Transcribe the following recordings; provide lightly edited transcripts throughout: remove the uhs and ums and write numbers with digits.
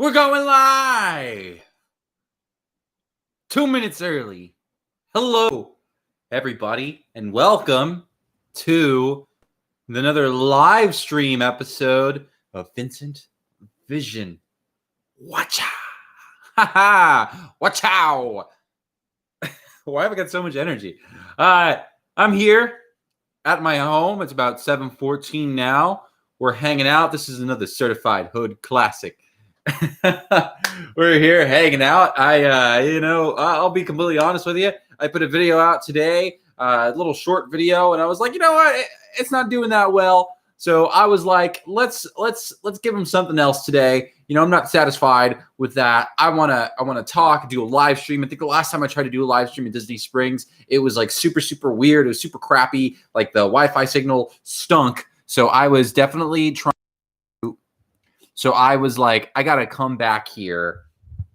We're going live! 2 minutes early. Hello, everybody, and welcome to another live stream episode of Vincent Vision. Watcha! Ha ha! Watch out! Why have I got so much energy? I'm here at my home. It's about 7:14 now. We're hanging out. This is another certified hood classic. We're here hanging out. I'll be completely honest with you. I put a video out today, a little short video, and I was like, you know what? It's not doing that well. So I was like, let's give them something else today. You know, I'm not satisfied with that. I wanna talk, do a live stream. I think the last time I tried to do a live stream in Disney Springs, it was like super weird. It was super crappy. Like the Wi-Fi signal stunk. So I was definitely trying. So I was like, I got to come back here,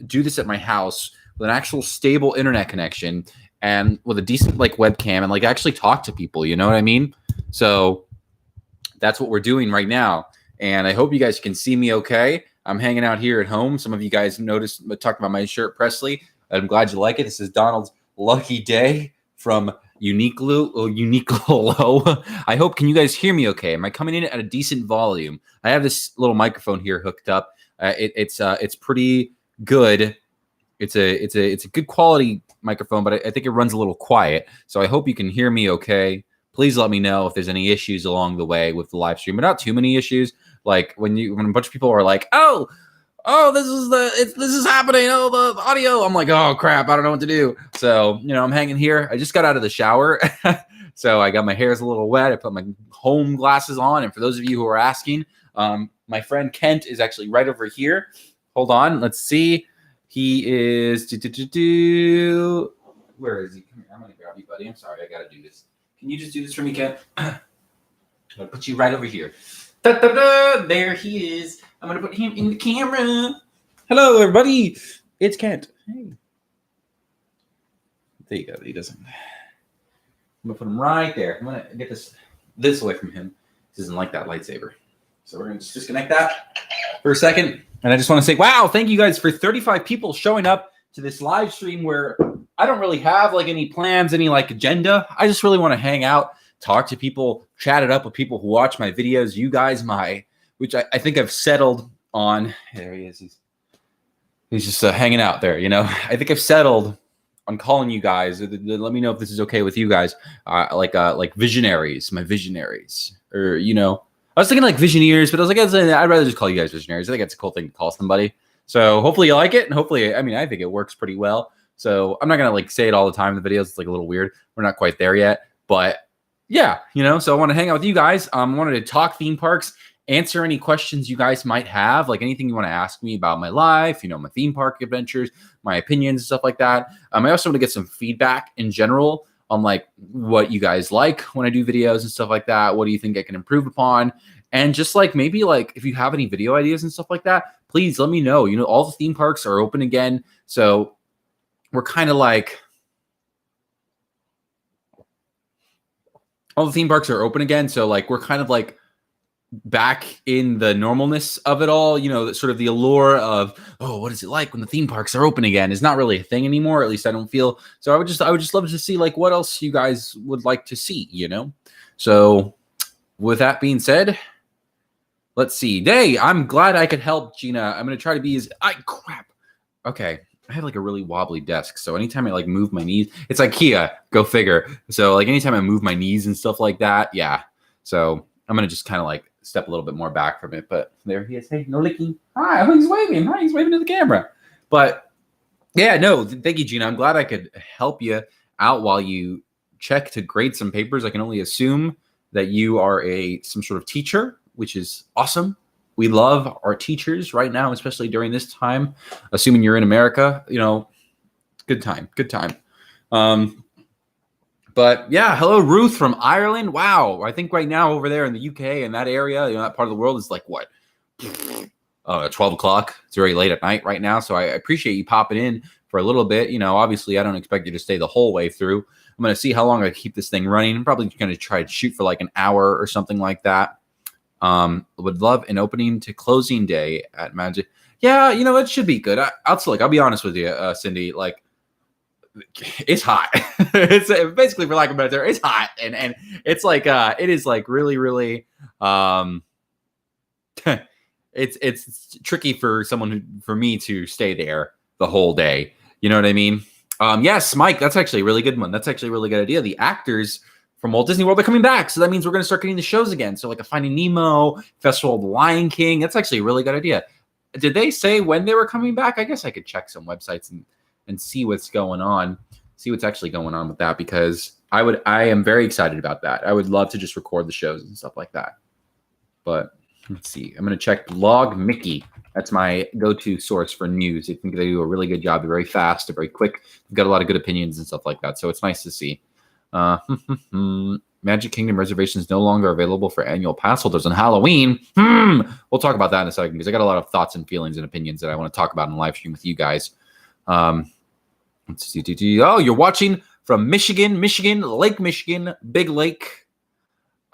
do this at my house with an actual stable internet connection and with a decent like webcam and like actually talk to people. You know what I mean? So that's what we're doing right now. And I hope you guys can see me okay. I'm hanging out here at home. Some of you guys noticed, talked about my shirt, Presley. I'm glad you like it. This is Donald's Lucky Day from Uniqlo. I hope, can you guys hear me okay? Am I coming in at a decent volume? I have this little microphone here hooked up. It's pretty good. It's a good quality microphone, but I think it runs a little quiet. So I hope you can hear me okay. Please let me know if there's any issues along the way with the live stream, but not too many issues. Like when a bunch of people are like, oh, this is happening. Oh, the audio. I'm like, oh crap, I don't know what to do. So, I'm hanging here. I just got out of the shower. So I got my hair's a little wet. I put my home glasses on. And for those of you who are asking, my friend Kent is actually right over here. Hold on. Let's see. He is where is he? Come here. I'm going to grab you, buddy. I'm sorry. I got to do this. Can you just do this for me, Kent? I'm going to put you right over here. There he is. I'm going to put him in the camera. Hello, everybody. It's Kent. Hey. There you go. He doesn't. I'm going to put him right there. I'm going to get this away from him. He doesn't like that lightsaber. So we're going to just disconnect that for a second. And I just want to say, wow, thank you guys for 35 people showing up to this live stream where I don't really have like any plans, any like agenda. I just really want to hang out, talk to people, chat it up with people who watch my videos. You guys, which I think I've settled on. There he is. He's just hanging out there, I think I've settled on calling you guys. Let me know if this is okay with you guys. Like visionaries, my visionaries. Or, I was thinking like visioneers, but I was like, I'd rather just call you guys visionaries. I think that's a cool thing to call somebody. So hopefully you like it. And hopefully, I think it works pretty well. So I'm not going to like say it all the time in the videos. It's like a little weird. We're not quite there yet. But yeah, so I want to hang out with you guys. I wanted to talk theme parks, answer any questions you guys might have, like anything you want to ask me about my life, my theme park adventures, my opinions, and stuff like that. I also want to get some feedback in general on like what you guys like when I do videos and stuff like that. What do you think I can improve upon? And just like maybe like if you have any video ideas and stuff like that, please let me know. All the theme parks are open again. So we're kind of like, all the theme parks are open again. So like, we're kind of like back in the normalness of it all, sort of the allure of, oh, what is it like when the theme parks are open again is not really a thing anymore. At least I don't feel. So I would just love to see like what else you guys would like to see, So with that being said, let's see. Hey, I'm glad I could help, Gina. I'm going to try to be crap. Okay. I have like a really wobbly desk. So anytime I like move my knees, it's IKEA, go figure. So like anytime I move my knees and stuff like that. Yeah. So I'm going to just kind of like step a little bit more back from it, but there he is. Hey, no licking. Hi, he's waving. Hi, he's waving to the camera. But yeah, no, thank you, Gina. I'm glad I could help you out while you check to grade some papers. I can only assume that you are some sort of teacher, which is awesome. We love our teachers right now, especially during this time. Assuming you're in America, good time. But yeah, hello, Ruth from Ireland. Wow, I think right now over there in the UK and that area, that part of the world is like what? 12 o'clock. It's very late at night right now. So I appreciate you popping in for a little bit. Obviously I don't expect you to stay the whole way through. I'm going to see how long I keep this thing running. I'm probably going to try to shoot for like an hour or something like that. Would love an opening to closing day at Magic. Yeah, it should be good. I'll be honest with you, Cindy. Like, it's hot. It's basically, for lack of a better term, it's hot, and it's like it is like really, really it's tricky for for me to stay there the whole day. You know what I mean? Yes, Mike, that's actually a really good one. That's actually a really good idea. The actors from Walt Disney World are coming back, so that means we're going to start getting the shows again. So like a Finding Nemo, Festival of the Lion King. That's actually a really good idea. Did they say when they were coming back? I guess I could check some websites and see what's going on, see what's actually going on with that, because I am very excited about that. I would love to just record the shows and stuff like that. But let's see. I'm going to check Blog Mickey. That's my go-to source for news. I think they do a really good job. They're very fast, they're very quick. They've got a lot of good opinions and stuff like that. So it's nice to see. Magic Kingdom reservations no longer available for annual pass holders on Halloween. We'll talk about that in a second, because I got a lot of thoughts and feelings and opinions that I want to talk about in the live stream with you guys. Let's see. Oh, you're watching from Michigan, Lake Michigan, Big Lake.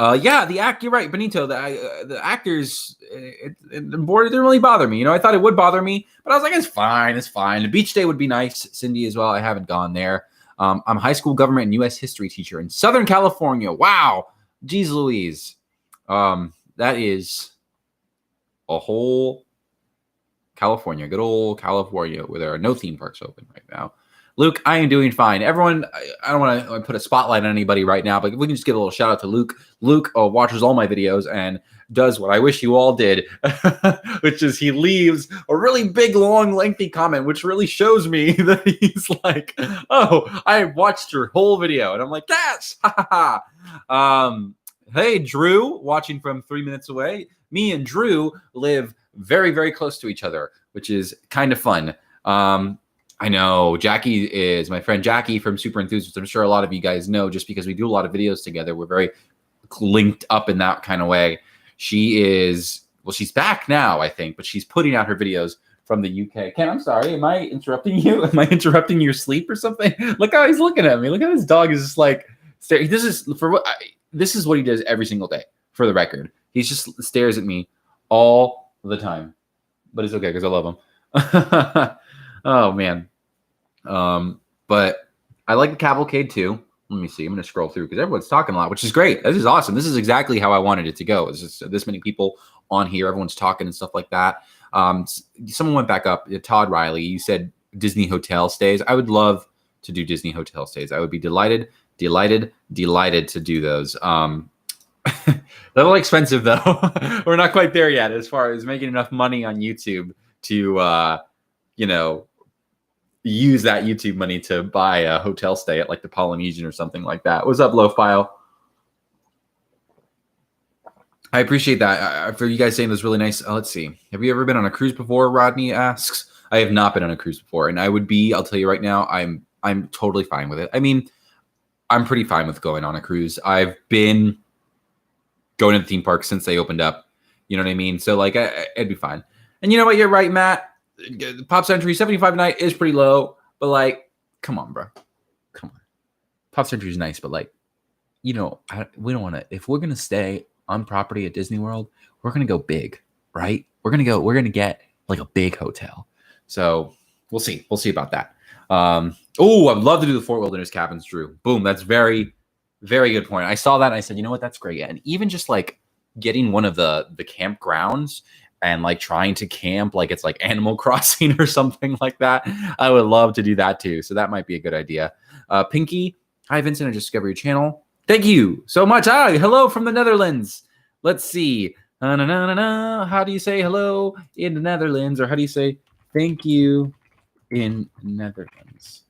Yeah, you're right, Benito. The actors, the board didn't really bother me. I thought it would bother me, but I was like, it's fine. The beach day would be nice. Cindy as well. I haven't gone there. I'm a high school government and U.S. history teacher in Southern California. Wow. Jeez Louise. That is a whole California, good old California, where there are no theme parks open right now. Luke, I am doing fine. Everyone, I don't want to put a spotlight on anybody right now, but we can just give a little shout out to Luke. Luke watches all my videos and does what I wish you all did, which is he leaves a really big, long, lengthy comment, which really shows me that he's like, oh, I watched your whole video. And I'm like, yes. Hey, Drew, watching from 3 minutes away. Me and Drew live very, very close to each other, which is kind of fun. I know Jackie is my friend Jackie from Super Enthusiasts. I'm sure a lot of you guys know, just because we do a lot of videos together. We're very linked up in that kind of way. She's back now, I think, but she's putting out her videos from the UK. Ken, I'm sorry. Am I interrupting you? Am I interrupting your sleep or something? Look how he's looking at me. Look how this dog is just like staring. This is what he does every single day, for the record. He just stares at me all the time, but it's okay because I love him. Oh man. But I like the cavalcade too. Let me see. I'm going to scroll through because everyone's talking a lot, which is great. This is awesome. This is exactly how I wanted it to go. It's just this many people on here. Everyone's talking and stuff like that. Someone went back up. Todd Riley, you said Disney hotel stays. I would love to do Disney hotel stays. I would be delighted to do those. They're a little expensive though. We're not quite there yet as far as making enough money on YouTube to, use that YouTube money to buy a hotel stay at like the Polynesian or something like that. What's up, Low File? I appreciate that. For you guys saying this really nice. Let's see. Have you ever been on a cruise before? Rodney asks. I have not been on a cruise before, and I would be. I'll tell you right now. I'm totally fine with it. I mean, I'm pretty fine with going on a cruise. I've been going to the theme park since they opened up. You know what I mean? So like, it'd be fine. And you know what? You're right, Matt. Pop Century 75 a night is pretty low, but like, come on, bro. Come on. Pop Century is nice, but like, we don't want to, if we're going to stay on property at Disney World, we're going to go big, right? We're going to get like a big hotel. So we'll see. We'll see about that. I'd love to do the Fort Wilderness cabins, Drew. Boom. That's very, very good point. I saw that and I said, you know what? That's great. And even just like getting one of the campgrounds and like trying to camp like it's like Animal Crossing or something like that. I would love to do that too. So that might be a good idea. Pinky, hi Vincent, I just discovered your channel. Thank you so much. Hello from the Netherlands. Let's see. How do you say hello in the Netherlands, or how do you say thank you in Netherlands?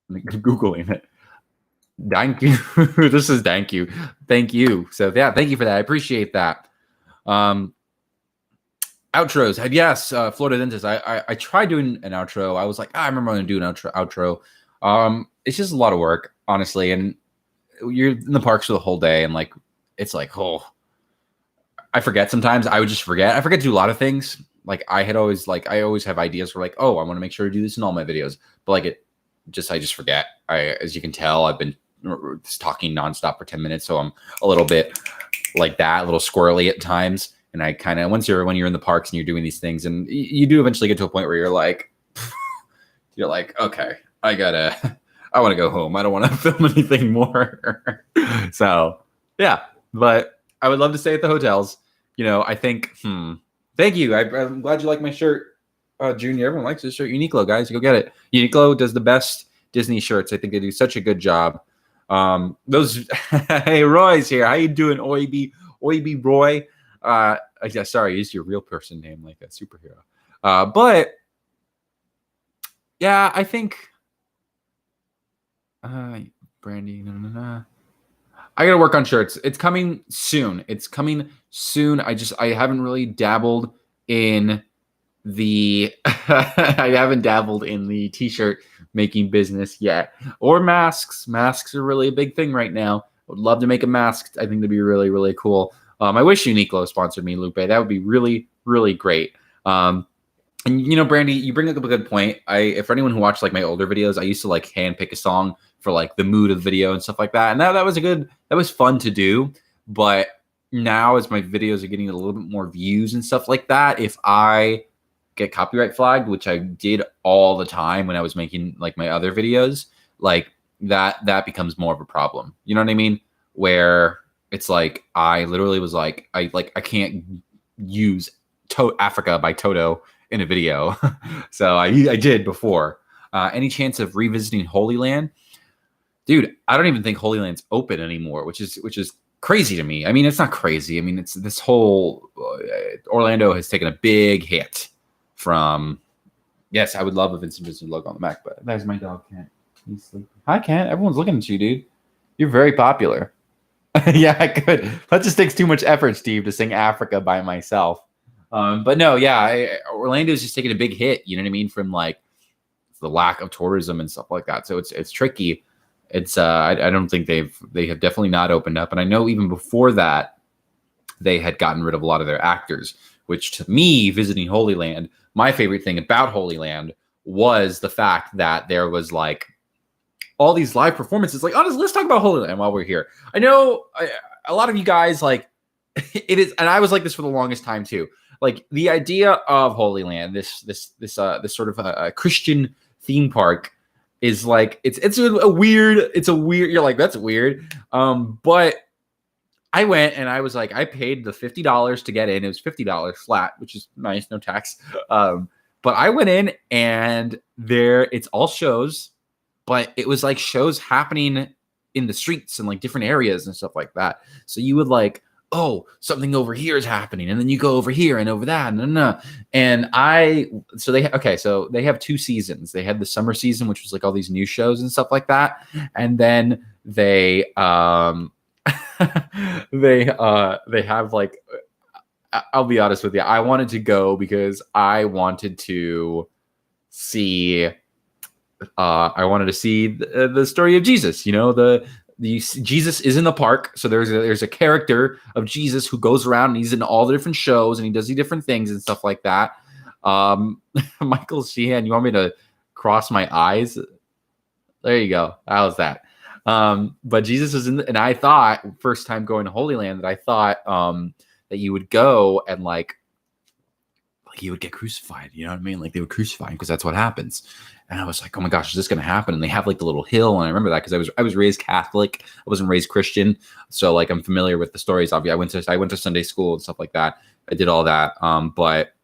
I'm Googling it. Thank you. This is thank you. Thank you. So yeah, thank you for that. I appreciate that. Outros. Yes, Florida Dentist. I tried doing an outro. I was like, I remember I'm going to do an outro. It's just a lot of work, honestly. And you're in the parks for the whole day. And like, it's like, I forget sometimes. I would just forget. I forget to do a lot of things. Like I always have ideas for like, I want to make sure to do this in all my videos. But like I just forget. As you can tell, I've been talking nonstop for 10 minutes. So I'm a little bit like that, a little squirrely at times. And I kind of, when you're in the parks and you're doing these things, and you do eventually get to a point where you're like, okay, I want to go home. I don't want to film anything more. So yeah, but I would love to stay at the hotels. I think, thank you. I'm glad you like my shirt, Junior. Everyone likes this shirt. Uniqlo, guys, go get it. Uniqlo does the best Disney shirts. I think they do such a good job. Hey, Roy's here. How you doing, Oiby Roy? Yeah, sorry, use your real person name like a superhero. But yeah, I think Brandy. No. I gotta work on shirts. It's coming soon. I haven't really dabbled in the I haven't dabbled in the t-shirt making business yet, or masks. Masks are really a big thing right now. I would love to make a mask. I think that'd be really, really cool. I wish Uniqlo sponsored me, Lupe. That would be really, really great. And Brandy, you bring up a good point. For anyone who watched like my older videos, I used to like hand pick a song for like the mood of the video and stuff like that. And that was fun to do. But now as my videos are getting a little bit more views and stuff like that, if I get copyright flagged, which I did all the time when I was making like my other videos, like that becomes more of a problem. You know what I mean? Where it's like I literally was like I can't use Africa by Toto in a video. So I did before. Any chance of revisiting Holy Land? Dude, I don't even think Holy Land's open anymore, which is crazy to me. I mean, it's not crazy. I mean, it's this whole Orlando has taken a big hit from. Yes, I would love a Vincent Vision logo on the Mac, but there's my dog, Kent. He's sleeping. Hi, Kent. Everyone's looking at you, dude. You're very popular. Yeah, I could. That just takes too much effort, Steve, to sing Africa by myself. But no, yeah, Orlando's just taking a big hit. You know what I mean? From like the lack of tourism and stuff like that. So it's tricky. It's I don't think they have definitely not opened up. And I know even before that, they had gotten rid of a lot of their actors, which to me, visiting Holy Land, my favorite thing about Holy Land was the fact that there was like all these live performances. Like, honestly, let's talk about Holy Land while we're here. I know a lot of you guys like it is, and I was like this for the longest time too. Like the idea of Holy Land, this sort of a Christian theme park is like it's a weird. You're like, that's weird. But I went and I was like, I paid the $50 to get in. It was $50 flat, which is nice, no tax. But I went in and it's all shows, but it was like shows happening in the streets and like different areas and stuff like that. So you would like, oh, something over here is happening, and then you go over here and over that, so they have 2 seasons. They had the summer season, which was like all these new shows and stuff like that, and then they they have like, I'll be honest with you, I wanted to go because I wanted to see the story of Jesus. Jesus is in the park, so there's a character of Jesus who goes around and he's in all the different shows and he does the different things and stuff like that. Michael Sheehan, you want me to cross my eyes? There you go. How's that? But Jesus is and I thought first time going to Holy Land that I thought that you would go and like he would get crucified. You know what I mean? Like they would crucify him because that's what happens. And I was like, oh my gosh, is this going to happen? And they have like the little hill. And I remember that because I was raised Catholic. I wasn't raised Christian. So like I'm familiar with the stories. Obviously, I went to Sunday school and stuff like that. I did all that. But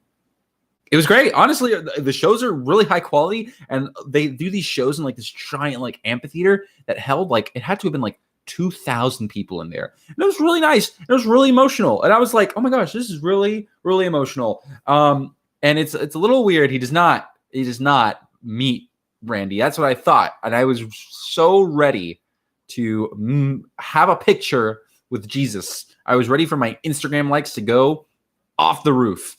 it was great. Honestly, the shows are really high quality. And they do these shows in like this giant like amphitheater that held like, it had to have been like 2,000 people in there. And it was really nice. It was really emotional. And I was like, oh my gosh, this is really, really emotional. And it's a little weird. He does not meet Randy. That's what I thought. And I was so ready to have a picture with Jesus. I was ready for my Instagram likes to go off the roof.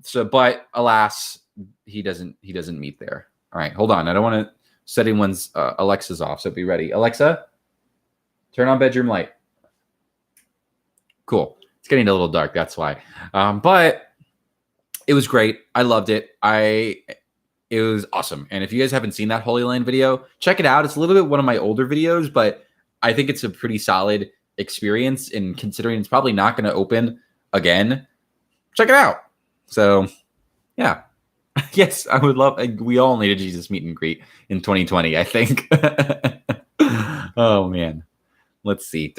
So, but alas, he doesn't meet there. All right, hold on. I don't want to set anyone's Alexa's off. So be ready. Alexa, turn on bedroom light. Cool. It's getting a little dark. That's why. But it was great. I loved it. It was awesome. And if you guys haven't seen that Holy Land video, check it out. It's a little bit one of my older videos, but I think it's a pretty solid experience, and considering it's probably not going to open again, check it out. So, yeah. Yes, I would love. We all need a Jesus meet and greet in 2020, I think. Oh man, let's see.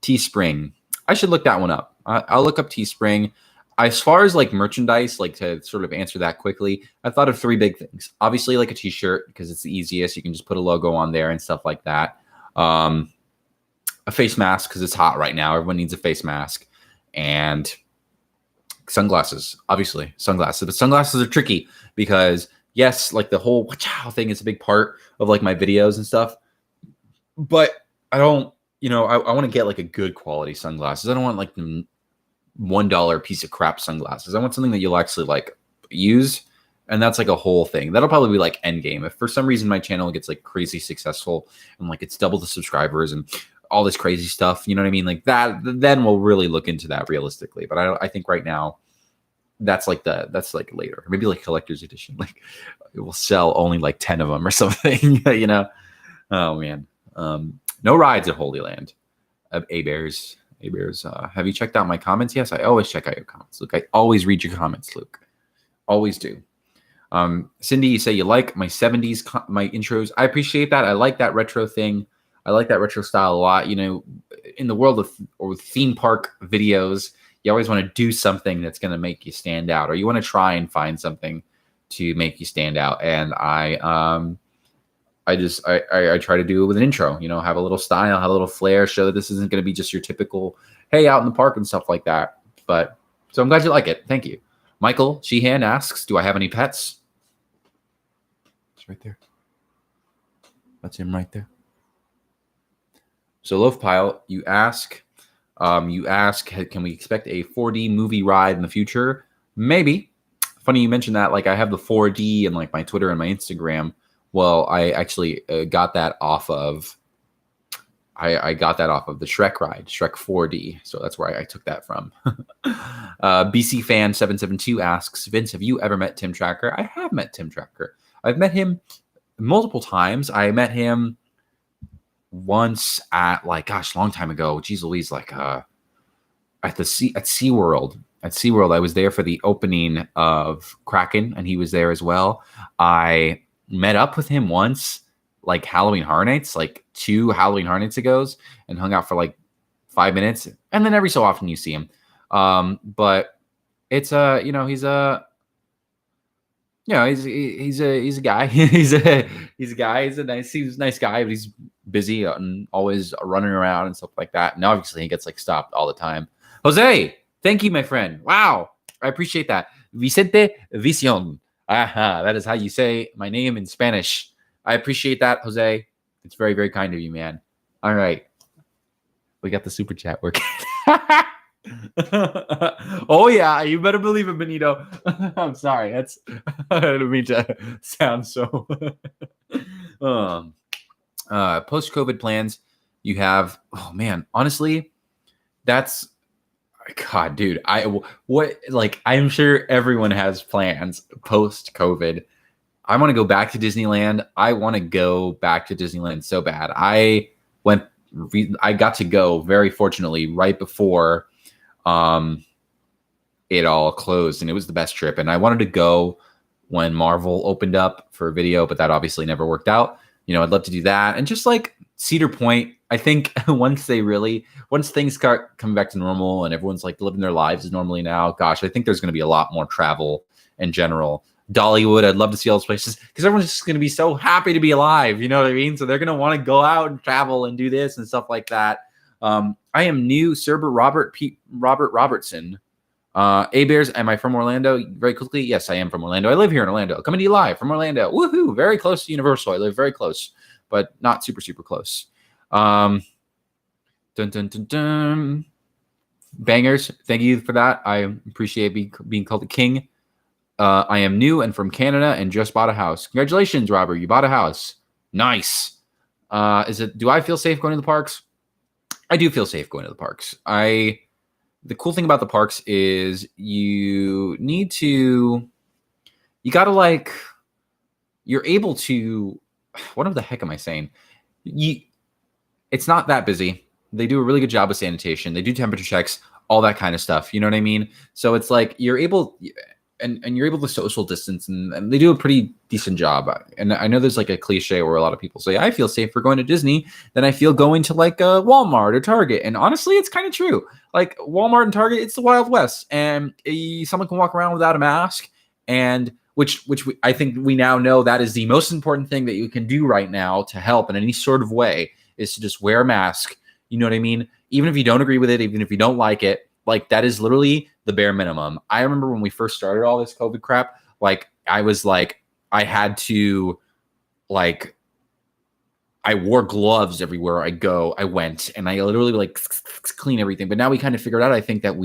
Teespring. I should look that one up. I'll look up Teespring. As far as like merchandise, like to sort of answer that quickly, I thought of 3 big things. Obviously, like a T-shirt because it's the easiest. You can just put a logo on there and stuff like that. A face mask because it's hot right now. Everyone needs a face mask, and sunglasses. Obviously, sunglasses. But sunglasses are tricky because yes, like the whole wow thing is a big part of like my videos and stuff. But I don't, I want to get like a good quality sunglasses. I don't want like $1 piece of crap sunglasses. I want something that you'll actually like use. And that's like a whole thing. That'll probably be like end game. If for some reason my channel gets like crazy successful and like it's double the subscribers and all this crazy stuff, you know what I mean? Like that, then we'll really look into that realistically. But I think right now that's like later, maybe like collector's edition. Like it will sell only like 10 of them or something, Oh man. No rides at Holy Land. A-Bears. Have you checked out my comments? Yes, I always check out your comments, Luke. I always read your comments, Luke. Always do. Cindy, you say you like my 70s, my intros. I appreciate that. I like that retro thing. I like that retro style a lot. In the world of theme park videos, you always want to do something that's going to make you stand out, or you want to try and find something to make you stand out. And I try to do it with an intro, have a little style, have a little flair, show that this isn't going to be just your typical, hey, out in the park and stuff like that. But so I'm glad you like it. Thank you. Michael Sheehan asks, do I have any pets? It's right there. That's him right there. So Loaf Pile, you ask, can we expect a 4D movie ride in the future? Maybe. Funny you mentioned that. Like I have the 4D and like my Twitter and my Instagram. Well, I actually got that off of. I got that off of the Shrek ride, Shrek 4D. So that's where I took that from. BC Fan 772 asks, Vince, have you ever met Tim Tracker? I have met Tim Tracker. I've met him multiple times. I met him once at like, gosh, long time ago. Geez Louise, like at SeaWorld. At SeaWorld, I was there for the opening of Kraken, and he was there as well. I met up with him once, like Halloween Horror Nights, like 2 Halloween Horror Nights ago, and hung out for like 5 minutes. And then every so often you see him. But it's he's a guy. he's a guy. He's a nice guy, but he's busy and always running around and stuff like that. And obviously he gets like stopped all the time. Jose, thank you, my friend. Wow, I appreciate that. Vicente Visión. That is how you say my name in Spanish. I appreciate that, Jose. It's very, very kind of you, man. All right. We got the super chat working. Oh, yeah. You better believe it, Benito. I'm sorry. I didn't mean to sound so. Post-COVID plans you have. Oh, man. Honestly, that's. God, dude. I'm sure everyone has plans post-COVID. I want to go back to Disneyland. I want to go back to Disneyland so bad. I got to go very fortunately right before it all closed, and it was the best trip. And I wanted to go when Marvel opened up for video, but that obviously never worked out. I'd love to do that. And just like Cedar Point, I think once things start coming back to normal and everyone's like living their lives as normally now, gosh, I think there's going to be a lot more travel in general. Dollywood, I'd love to see all those places because everyone's just going to be so happy to be alive. You know what I mean? So they're going to want to go out and travel and do this and stuff like that. I am new, Cerber Robert Robertson. A-Bears, am I from Orlando? Very quickly, yes, I am from Orlando. I live here in Orlando. Coming to you live from Orlando. Woohoo! Very close to Universal. I live very close, but not super, super close. Dun, dun, dun, dun. Bangers, thank you for that. I appreciate being called the king. I am new and from Canada and just bought a house. Congratulations, Robert. You bought a house. Nice. Do I feel safe going to the parks? I do feel safe going to the parks. The cool thing about the parks is you're able to, what the heck am I saying? it's not that busy. They do a really good job with sanitation. They do temperature checks, all that kind of stuff. You know what I mean? So it's like you're able, and you're able to social distance, and they do a pretty decent job. And I know there's like a cliche where a lot of people say, I feel safer going to Disney than I feel going to like a Walmart or Target. And honestly, it's kind of true. Like Walmart and Target, it's the Wild West, and someone can walk around without a mask, and I think we now know that is the most important thing that you can do right now to help in any sort of way is to just wear a mask. You know what I mean? Even if you don't agree with it, even if you don't like it, like that is literally the bare minimum. I remember when we first started all this COVID crap, like I was like, I had to like, I wore gloves everywhere I went, and I literally like clean everything. But now we kind of figured out, I think that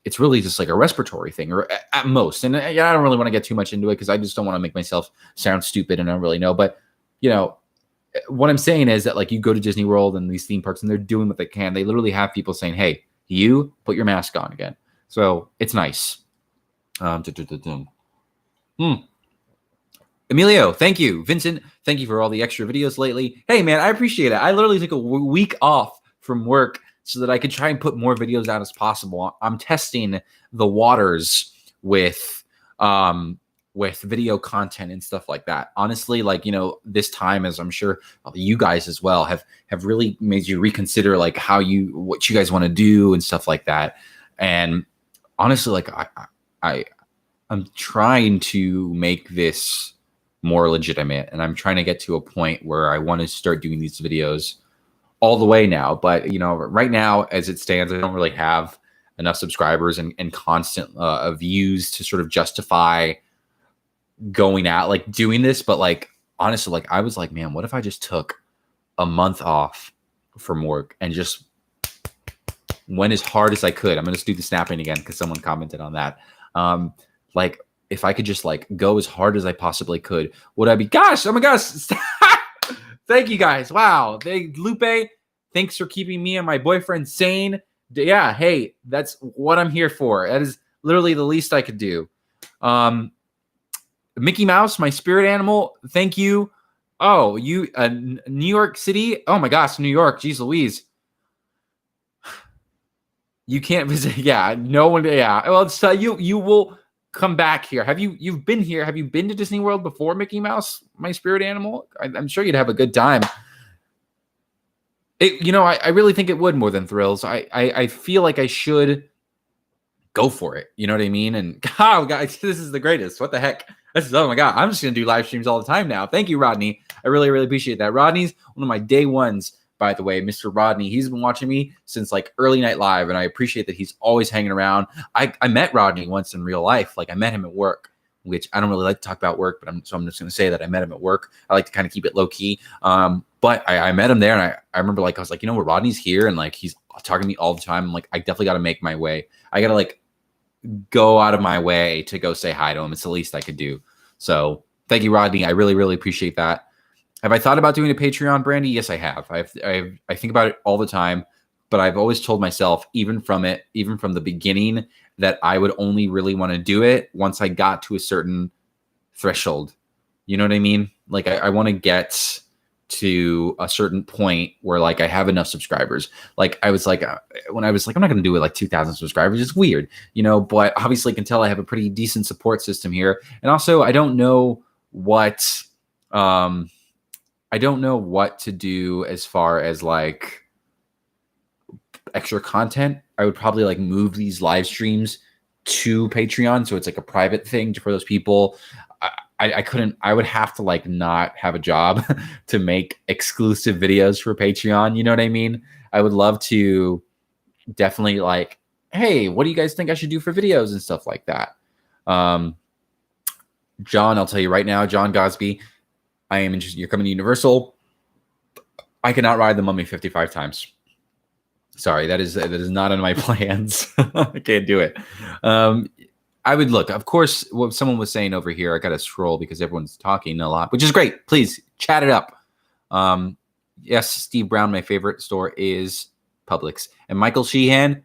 it's really just like a respiratory thing, or at most. And I don't really want to get too much into it because I just don't want to make myself sound stupid, and I don't really know. But, you know, what I'm saying is that like you go to Disney World and these theme parks and they're doing what they can. They literally have people saying, hey, you put your mask on again. So it's nice. Emilio, thank you. Vincent, thank you for all the extra videos lately. Hey, man, I appreciate it. I literally took a week off from work so that I could try and put more videos out as possible. I'm testing the waters with video content and stuff like that. Honestly, like, you know, this time, as I'm sure you guys as well have really made you reconsider like what you guys want to do and stuff like that. And honestly, like I'm trying to make this more legitimate, and I'm trying to get to a point where I want to start doing these videos all the way now. But, you know, right now, as it stands, I don't really have enough subscribers and constant views to sort of justify going out, like doing this. But like, honestly, like I was like, man, what if I just took a month off from work and just went as hard as I could? I'm going to do the snapping again because someone commented on that. Like if I could just like go as hard as I possibly could, would I be, gosh, oh my gosh. Thank you guys. Wow. Lupe, thanks for keeping me and my boyfriend sane. Yeah. Hey, that's what I'm here for. That is literally the least I could do. Mickey Mouse, my spirit animal. Thank you. Oh, you, New York City. Oh my gosh, New York. Jeez Louise. You can't visit. Yeah. No one. Yeah. Well, so you will come back here. You've been here? Have you been to Disney World before, Mickey Mouse, my spirit animal? I'm sure you'd have a good time. I really think it would more than thrills. I feel like I should go for it. You know what I mean? And oh, guys, this is the greatest. What the heck? Oh my God. I'm just going to do live streams all the time now. Thank you, Rodney. I really, really appreciate that. Rodney's one of my day ones, by the way, Mr. Rodney. He's been watching me since like early night live, and I appreciate that he's always hanging around. I met Rodney once in real life. Like I met him at work, which I don't really like to talk about work, but I'm just going to say that I met him at work. I like to kind of keep it low key. But I met him there, and I remember like, I was like, you know what, Rodney's here, and like, he's talking to me all the time. I'm like, I definitely got to make my way. I got to like go out of my way to go say hi to him. It's the least I could do. So thank you, Rodney. I really, really appreciate that. Have I thought about doing a Patreon, Brandy? Yes, I have. I think about it all the time, but I've always told myself, even from the beginning, that I would only really want to do it once I got to a certain threshold. You know what I mean? Like I want to get to a certain point where like I have enough subscribers. Like I was like, when I was like, I'm not going to do it like 2,000 subscribers. It's weird, you know, but obviously I can tell I have a pretty decent support system here. And also I don't know what to do as far as like extra content. I would probably like move these live streams to Patreon, so it's like a private thing for those people. I would have to like not have a job to make exclusive videos for Patreon. You know what I mean? I would love to definitely like, hey, what do you guys think I should do for videos and stuff like that? John, I'll tell you right now, John Gosby, I am interested. You're coming to Universal. I cannot ride the Mummy 55 times. Sorry, that is not in my plans. I can't do it. I would look, of course, what someone was saying over here. I got to scroll because everyone's talking a lot, which is great. Please chat it up. Yes, Steve Brown, my favorite store is Publix. And Michael Sheehan,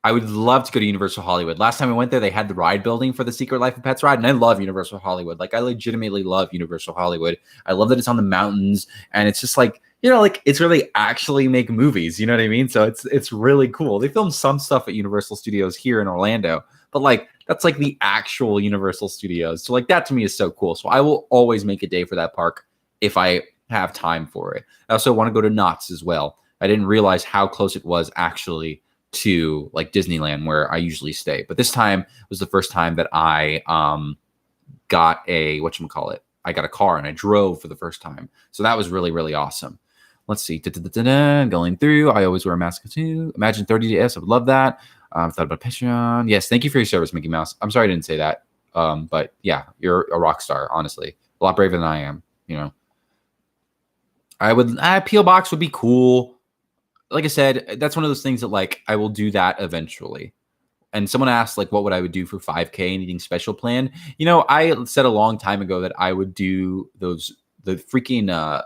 I would love to go to Universal Hollywood. Last time I went there, they had the ride building for the Secret Life of Pets ride, and I love Universal Hollywood. Like, I legitimately love Universal Hollywood. I love that it's on the mountains, and it's just like, like it's really actually make movies. You know what I mean? So it's really cool. They filmed some stuff at Universal Studios here in Orlando, but like that's like the actual Universal Studios. So like that to me is so cool. So I will always make a day for that park if I have time for it. I also want to go to Knott's as well. I didn't realize how close it was actually to like Disneyland where I usually stay. But this time was the first time that I got a, whatchamacallit, I got a car and I drove for the first time. So that was really, really awesome. Let's see. Going through. I always wear a mask too. Imagine 30 days. I would love that. Thought about Patreon. Yes, thank you for your service, Mickey Mouse. I'm sorry I didn't say that. But yeah, you're a rock star, honestly. A lot braver than I am, I would, P.O. Box would be cool. Like I said, that's one of those things that like I will do that eventually. And someone asked like what would I would do for 5K and eating special plan. I said a long time ago that I would do the freaking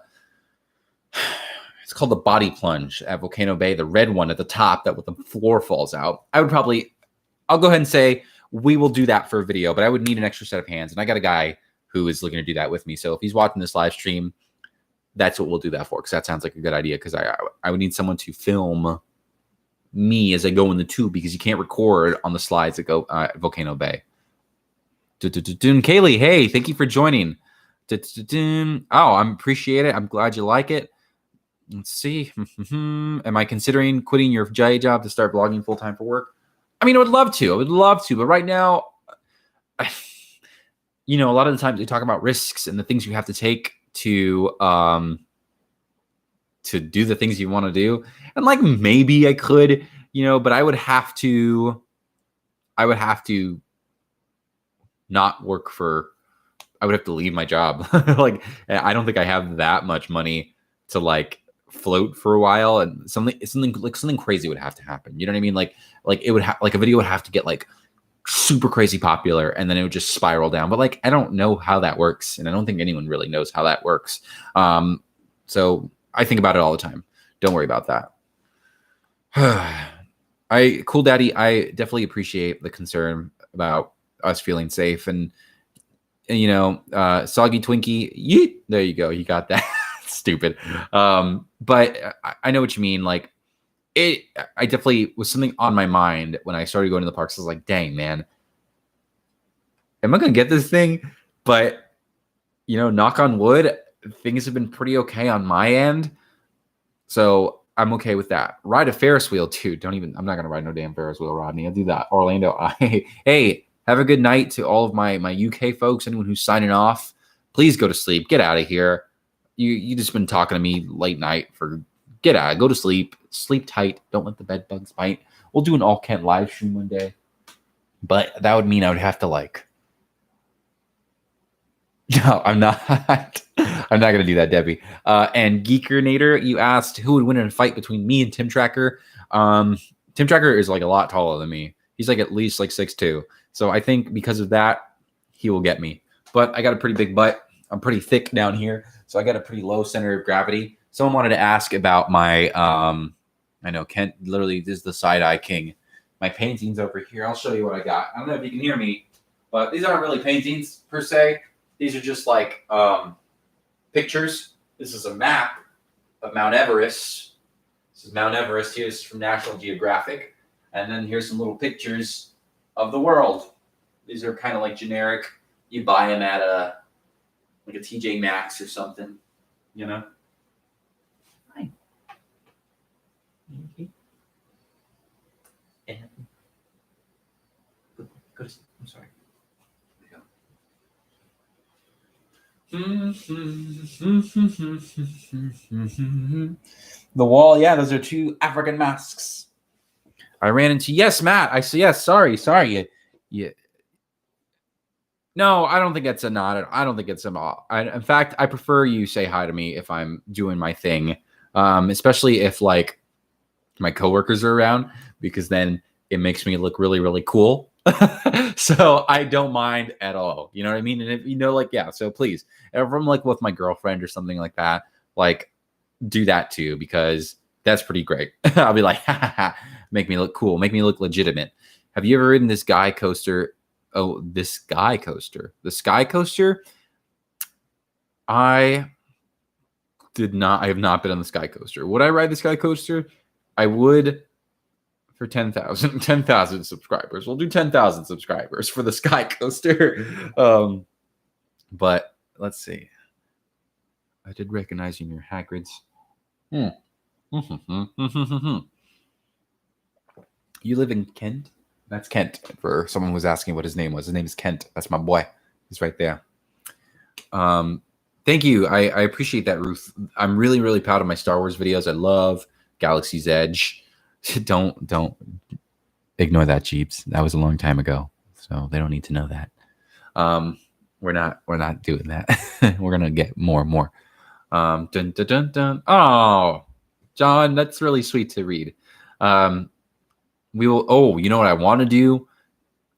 it's called the body plunge at Volcano Bay, the red one at the top that with the floor falls out. I'll go ahead and say we will do that for a video, but I would need an extra set of hands. And I got a guy who is looking to do that with me. So if he's watching this live stream, that's what we'll do that for. Cause that sounds like a good idea. Cause I would need someone to film me as I go in the tube because you can't record on the slides that go at Volcano Bay. Kaylee, hey, thank you for joining. Oh, I appreciate it. I'm glad you like it. Let's see. Am I considering quitting your day job to start vlogging full time for work? I mean, I would love to. But right now, a lot of the times we talk about risks and the things you have to take to do the things you want to do. And like maybe I could, but I would have to not work for. I would have to leave my job. Like, I don't think I have that much money to like float for a while, and something crazy would have to happen. You know what I mean? Like it would have like a video would have to get like super crazy popular, and then it would just spiral down. But like I don't know how that works, and I don't think anyone really knows how that works. So I think about it all the time. Don't worry about that. Cool Daddy, I definitely appreciate the concern about us feeling safe, and Soggy Twinkie, yeet, there you go, you got that. Stupid. But I know what you mean. Like I definitely was something on my mind when I started going to the parks. I was like, dang, man, am I going to get this thing? But, knock on wood, things have been pretty okay on my end. So I'm okay with that. Ride a Ferris wheel too. I'm not going to ride no damn Ferris wheel, Rodney. I'll do that. Orlando. Hey, have a good night to all of my UK folks. Anyone who's signing off, please go to sleep. Get out of here. You just been talking to me late night get out, go to sleep, sleep tight. Don't let the bed bugs bite. We'll do an all Kent live stream one day, but that would mean I would have to like, no, I'm not going to do that, Debbie. And Geekernator, you asked who would win in a fight between me and Tim Tracker. Tim Tracker is like a lot taller than me. He's like at least like 6'2". So I think because of that, he will get me, but I got a pretty big butt. I'm pretty thick down here. So I got a pretty low center of gravity. Someone wanted to ask about my, I know Kent, literally, this is the side-eye king. My paintings over here. I'll show you what I got. I don't know if you can hear me, but these aren't really paintings per se. These are just like pictures. This is a map of Mount Everest. This is Mount Everest. Here's from National Geographic. And then here's some little pictures of the world. These are kind of like generic. You buy them at a TJ Maxx or something, Hi. Go to sleep. I'm sorry. The wall, yeah, those are two African masks. I ran into Matt. I said yes. Sorry. Yeah. No, I don't think it's a nod. I don't think it's a nod. In fact, I prefer you say hi to me if I'm doing my thing, especially if like my coworkers are around, because then it makes me look really, really cool. So I don't mind at all. You know what I mean? And if so please, if I'm like with my girlfriend or something like that, like do that too, because That's pretty great. I'll be like, ha, ha, ha, make me look cool, make me look legitimate. Have you ever ridden this guy coaster? Oh, this Sky Coaster. The Sky Coaster? I have not been on the Sky Coaster. Would I ride the Sky Coaster? I would for 10,000 subscribers. We'll do 10,000 subscribers for the Sky Coaster. But let's see. I did recognize your Hagrid's. You live in Kent? That's Kent. For someone who was asking what his name was. His name is Kent. That's my boy. He's right there. Thank you. I appreciate that, Ruth. I'm really, really proud of my Star Wars videos. I love Galaxy's Edge. Don't ignore that, Jeeps. That was a long time ago, so they don't need to know that. We're not doing that. We're gonna get more and more. Dun, dun, dun, dun. Oh, John, that's really sweet to read. We will. Oh, you know what I want to do?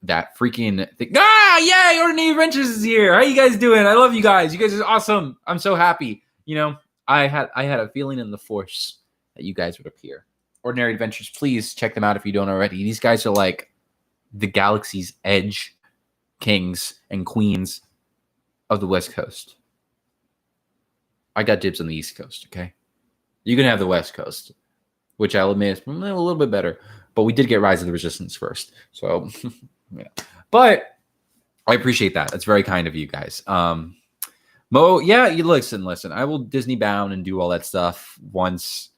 That freaking thing. Yay! Ordinary Adventures is here. How you guys doing? I love you guys. You guys are awesome. I'm so happy. You know, I had a feeling in the force that you guys would appear. Ordinary Adventures, please check them out if you don't already. These guys are like the Galaxy's Edge kings and queens of the West Coast. I got dibs on the East Coast, okay? You can have the West Coast, which I'll admit is a little bit better. But we did get Rise of the Resistance first. So, yeah. But I appreciate that. That's very kind of you guys. Mo, yeah, you listen. I will Disney bound and do all that stuff once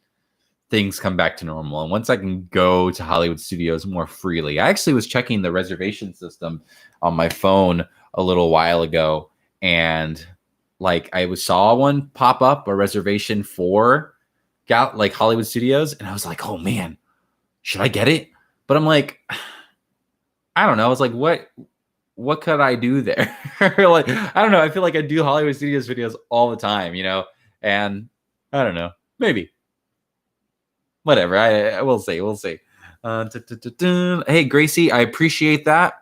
things come back to normal. And once I can go to Hollywood Studios more freely. I actually was checking the reservation system on my phone a little while ago. And like I saw one pop up, a reservation for like Hollywood Studios. And I was like, oh man, should I get it? But I'm like, I don't know. I was like, what could I do there? Like, I don't know. I feel like I do Hollywood Studios videos all the time, you know? And I don't know. Maybe. Whatever. We'll see. We'll see. Hey, Gracie, I appreciate that.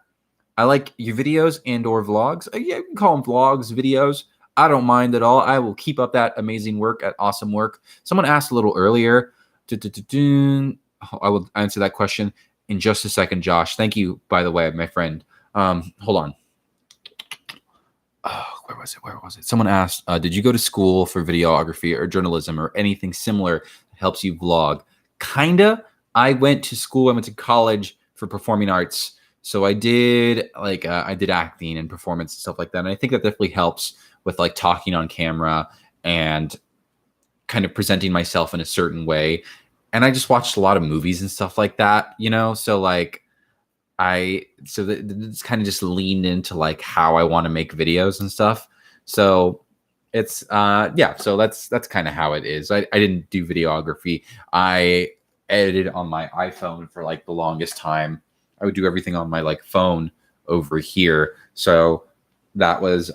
I like your videos and or vlogs. Yeah, you can call them vlogs, videos. I don't mind at all. I will keep up that amazing work, at awesome work. Someone asked a little earlier. I will answer that question in just a second, Josh. Thank you, by the way, my friend. Hold on. Oh, where was it? Someone asked, did you go to school for videography or journalism or anything similar that helps you vlog? Kinda. I went to college for performing arts. So I did I did acting and performance and stuff like that. And I think that definitely helps with like talking on camera and kind of presenting myself in a certain way. And I just watched a lot of movies and stuff like that, you know? So like it's kind of just leaned into like how I want to make videos and stuff. So it's, so that's kind of how it is. I didn't do videography. I edited on my iPhone for like the longest time. I would do everything on my like phone over here. So that was,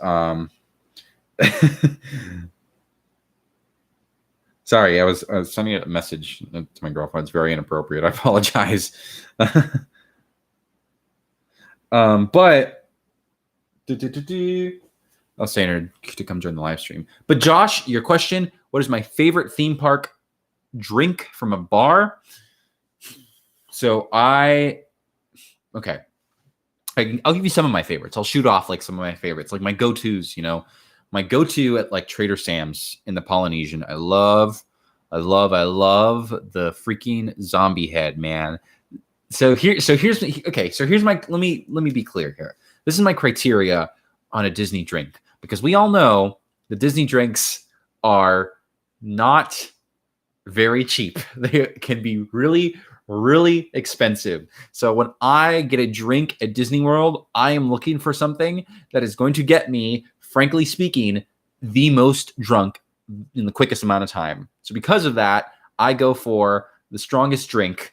sorry, I was sending a message to my girlfriend. It's very inappropriate. I apologize. But I was saying her to come join the live stream. But Josh, your question, what is my favorite theme park drink from a bar? So I'll give you some of my favorites. I'll shoot off like some of my favorites, like my go-tos, you know. My go-to at like Trader Sam's in the Polynesian. I love the freaking zombie head, man. Here's my let me be clear here. This is my criteria on a Disney drink, because we all know the Disney drinks are not very cheap. They can be really, really expensive. So when I get a drink at Disney World, I am looking for something that is going to get me, frankly speaking, the most drunk in the quickest amount of time. So because of that, I go for the strongest drink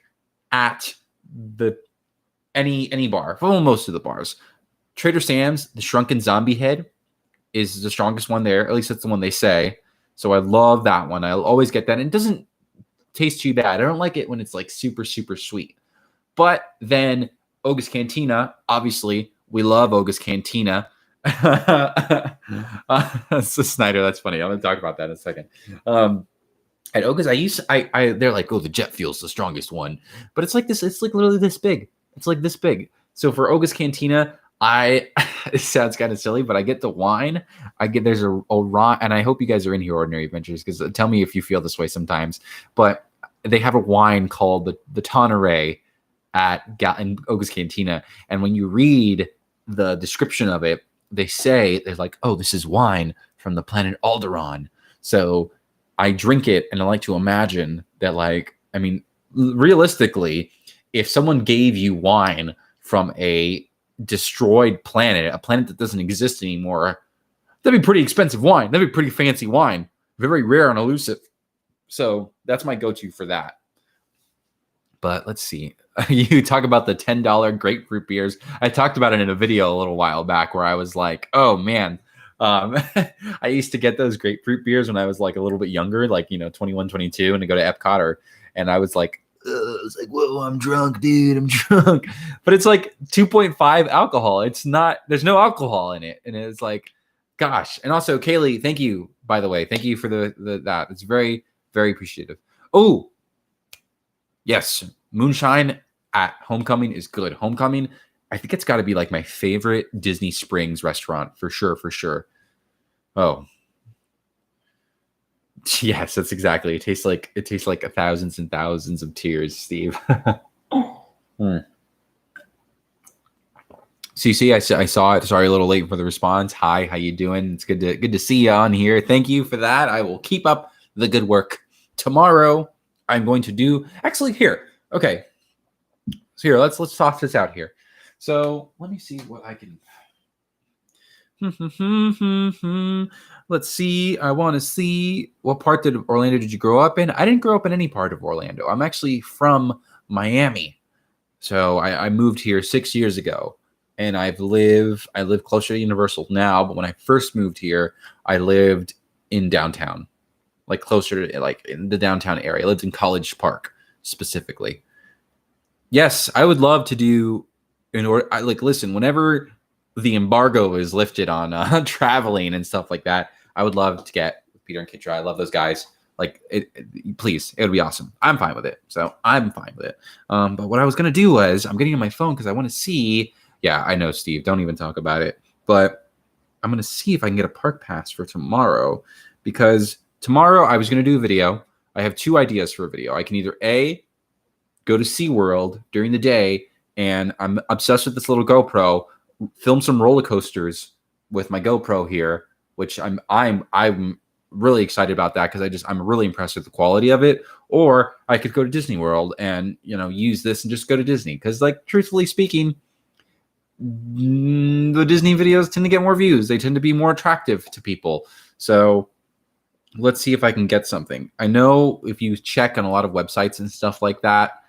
at any bar. Well, most of the bars. Trader Sam's, the Shrunken Zombie Head is the strongest one there. At least that's the one they say. So I love that one. I'll always get that. And it doesn't taste too bad. I don't like it when it's like super, super sweet. But then Oga's Cantina, obviously, we love Oga's Cantina. So Snyder, that's funny. I'm going to talk about that in a second. At Oga's, they're like, oh, the jet fuel's the strongest one, but it's like this. It's like literally this big. It's like this big. So for Oga's Cantina, it sounds kind of silly, but I get the wine. There's a raw, and I hope you guys are in here, Ordinary Adventures, because tell me if you feel this way sometimes. But they have a wine called the Tonneray in Oga's Cantina, and when you read the description of it, they're like, oh, this is wine from the planet Alderaan. So I drink it, and I like to imagine that, like, I mean, realistically, if someone gave you wine from a destroyed planet, a planet that doesn't exist anymore, that'd be pretty expensive wine. That'd be pretty fancy wine. Very rare and elusive. So that's my go-to for that. But let's see. You talk about the $10 grapefruit beers. I talked about it in a video a little while back where I was like, oh, man. I used to get those grapefruit beers when I was like a little bit younger, like, 21, 22, and to go to Epcot, and I was like, whoa, I'm drunk, dude. I'm drunk. But it's like 2.5 alcohol. It's not, there's no alcohol in it. And it's like, gosh. And also, Kaylee, thank you, by the way. Thank you for that. It's very, very appreciative. Oh, yes. Moonshine at Homecoming is good. Homecoming, I think it's got to be like my favorite Disney Springs restaurant for sure. For sure. Oh, yes, that's exactly. It tastes like thousands and thousands of tears, Steve. CC, I saw it. Sorry, a little late for the response. Hi, how you doing? It's good to see you on here. Thank you for that. I will keep up the good work. Tomorrow, I'm going to do actually here. Okay, so here let's talk this out here. So let me see what I can. Let's see. I want to see what part of Orlando did you grow up in? I didn't grow up in any part of Orlando. I'm actually from Miami. So I moved here 6 years ago, and I live closer to Universal now. But when I first moved here, I lived in downtown, like closer to like in the downtown area. I lived in College Park specifically. Yes, I would love to do listen, whenever the embargo is lifted on traveling and stuff like that, I would love to get Peter and Kitra. I love those guys. Like, please, it would be awesome. I'm fine with it. So I'm fine with it. But what I was going to do was I'm getting on my phone because I want to see. Yeah, I know, Steve. Don't even talk about it. But I'm going to see if I can get a park pass for tomorrow, because tomorrow I was going to do a video. I have two ideas for a video. I can either A, go to SeaWorld during the day, and I'm obsessed with this little GoPro, film some roller coasters with my GoPro here, which I'm really excited about that because I'm really impressed with the quality of it. Or I could go to Disney World and use this and just go to Disney, because, like, truthfully speaking, the Disney videos tend to get more views. They tend to be more attractive to people. So let's see if I can get something. I know if you check on a lot of websites and stuff like that,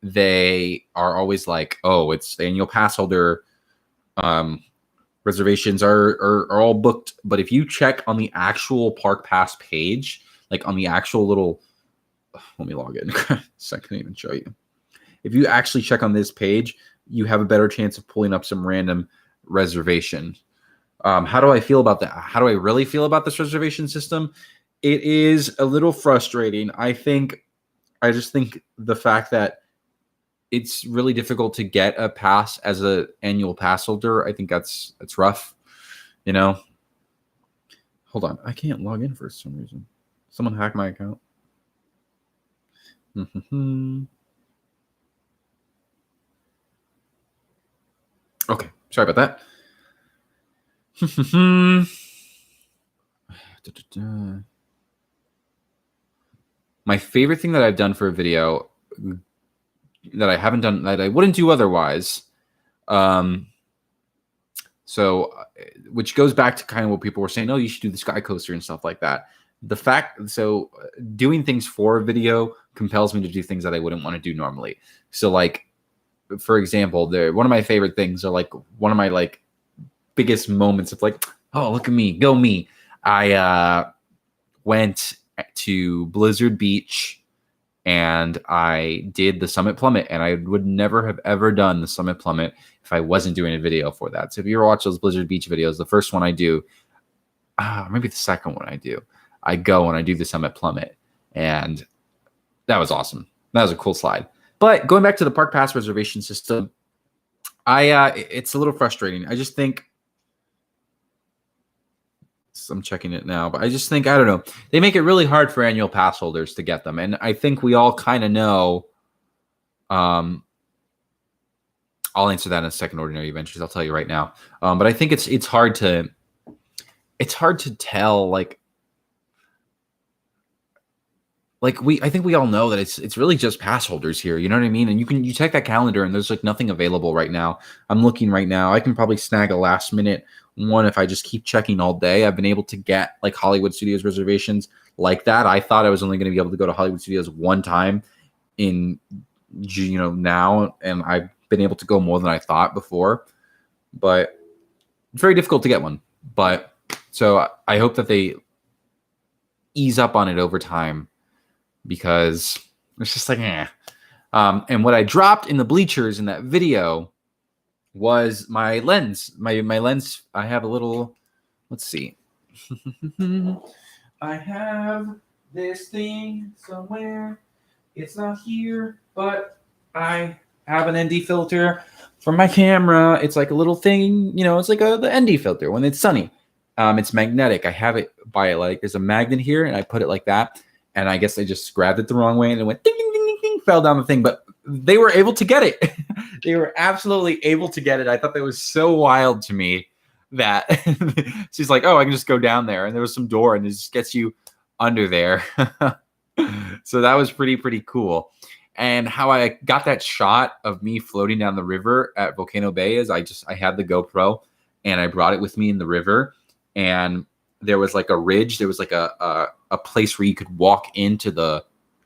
they are always like, oh, it's the annual pass holder reservations are all booked. But if you check on the actual park pass page, like on the actual little, let me log in so I couldn't even show you. If you actually check on this page, you have a better chance of pulling up some random reservation. How do I feel about that? How do I really feel about this reservation system? It is a little frustrating. I just think the fact that it's really difficult to get a pass as an annual pass holder, I think that's rough. Hold on. I can't log in for some reason. Someone hacked my account. Okay. Sorry about that. My favorite thing that I've done for a video that I haven't done, that I wouldn't do otherwise. So, which goes back to kind of what people were saying, oh, you should do the Sky Coaster and stuff like that. Doing things for a video compels me to do things that I wouldn't want to do normally. So, like, for example, one of my favorite things, or like one of my like biggest moments of like, oh, look at me, go me. I went to Blizzard Beach and I did the Summit Plummet, and I would never have ever done the Summit Plummet if I wasn't doing a video for that. So if you ever watch those Blizzard Beach videos, the first one I do, maybe the second one I do, I go and I do the Summit Plummet. And that was awesome. That was a cool slide. But going back to the park pass reservation system, it's a little frustrating. I just think, I'm checking it now, but I just think, I don't know, they make it really hard for annual pass holders to get them. And I think we all kind of know, I'll answer that in a second, Ordinary Adventures. I'll tell you right now. But I think it's hard to tell, I think we all know that it's really just pass holders here. You know what I mean? And you check that calendar and there's like nothing available right now. I'm looking right now. I can probably snag a last minute one if I just keep checking all day. I've been able to get like Hollywood Studios reservations like that. I thought I was only going to be able to go to Hollywood Studios one time in, now, and I've been able to go more than I thought before. But it's very difficult to get one. But so I hope that they ease up on it over time, because it's just like, and what I dropped in the bleachers in that video was my lens. My lens, I have a little, let's see. I have this thing somewhere. It's not here, but I have an ND filter for my camera. It's like a little thing, it's like the ND filter when it's sunny. It's magnetic. I have it by there's a magnet here, and I put it like that. And I guess I just grabbed it the wrong way and it went ding, ding, ding, ding, ding, fell down the thing. But they were able to get it. They were absolutely able to get it. I thought that was so wild to me that she's like, oh, I can just go down there. And there was some door and it just gets you under there. So that was pretty cool. And how I got that shot of me floating down the river at Volcano Bay is I had the GoPro and I brought it with me in the river. And there was like a ridge. There was like a place where you could walk into the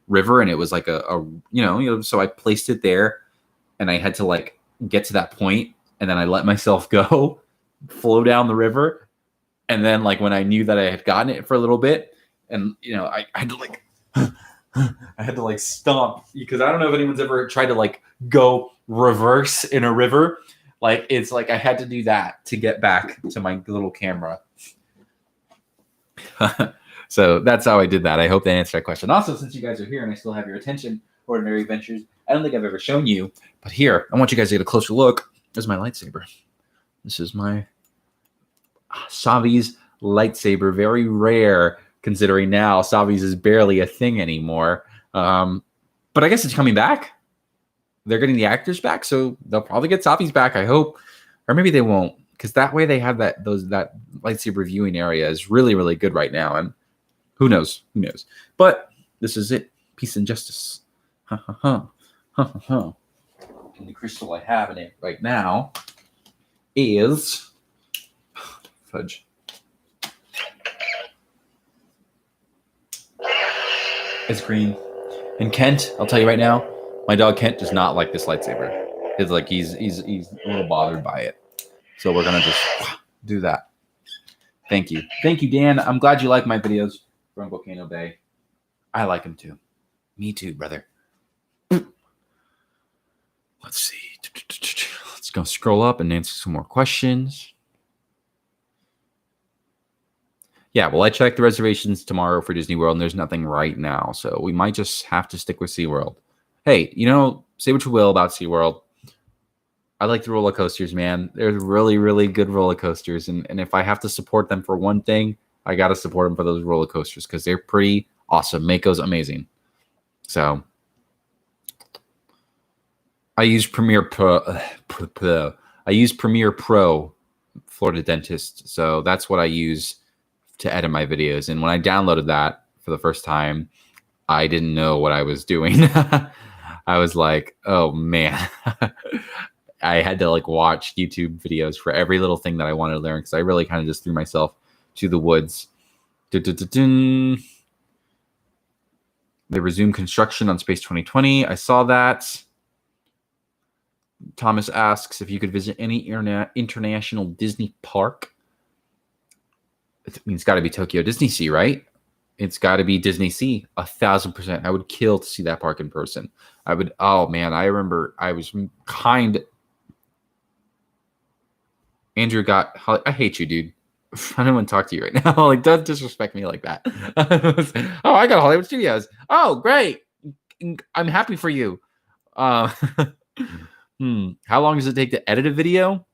river, and it was like so I placed it there, and I had to like get to that point, and then I let myself go, flow down the river, and then like when I knew that I had gotten it for a little bit, and I had to like I had to like stomp, because I don't know if anyone's ever tried to like go reverse in a river. Like it's like I had to do that to get back to my little camera. So that's how I did that. I hope that answered that question. Also, since you guys are here and I still have your attention, Ordinary Adventures, I don't think I've ever shown you, but here, I want you guys to get a closer look. This is my lightsaber. This is my Savi's lightsaber. Very rare, considering now Savi's is barely a thing anymore. But I guess it's coming back. They're getting the actors back, so they'll probably get Savi's back, I hope. Or maybe they won't, because that way they have that lightsaber viewing area is really, really good right now. And who knows? Who knows? But this is it. Peace and justice. Ha ha ha. Ha ha ha. And the crystal I have in it right now is fudge. It's green. And Kent, I'll tell you right now, my dog Kent does not like this lightsaber. It's like he's a little bothered by it. So we're gonna just do that. Thank you, Dan. I'm glad you like my videos from Volcano Bay. I like them too. Me too, brother. Let's see. Let's go scroll up and answer some more questions. Yeah, well, I checked the reservations tomorrow for Disney World, and there's nothing right now. So we might just have to stick with SeaWorld. Hey, say what you will about SeaWorld. I like the roller coasters, man. They're really, really good roller coasters. And if I have to support them for one thing, I got to support them for those roller coasters because they're pretty awesome. Mako's amazing. So I use Premiere Pro. I use Premiere Pro, Florida Dentist. So that's what I use to edit my videos. And when I downloaded that for the first time, I didn't know what I was doing. I was like, oh man. I had to like watch YouTube videos for every little thing that I wanted to learn because I really kind of just threw myself to the woods. They resumed construction on Space 2020. I saw that. Thomas asks if you could visit any international Disney park. It means it's got to be Tokyo Disney Sea, right? It's got to be Disney Sea, 1,000%. I would kill to see that park in person. I would. Oh man, I remember I was kind. Andrew got. I hate you, dude. I don't want to talk to you right now. Like, don't disrespect me like that. Oh, I got Hollywood Studios. Oh, great. I'm happy for you. Uh, How long does it take to edit a video?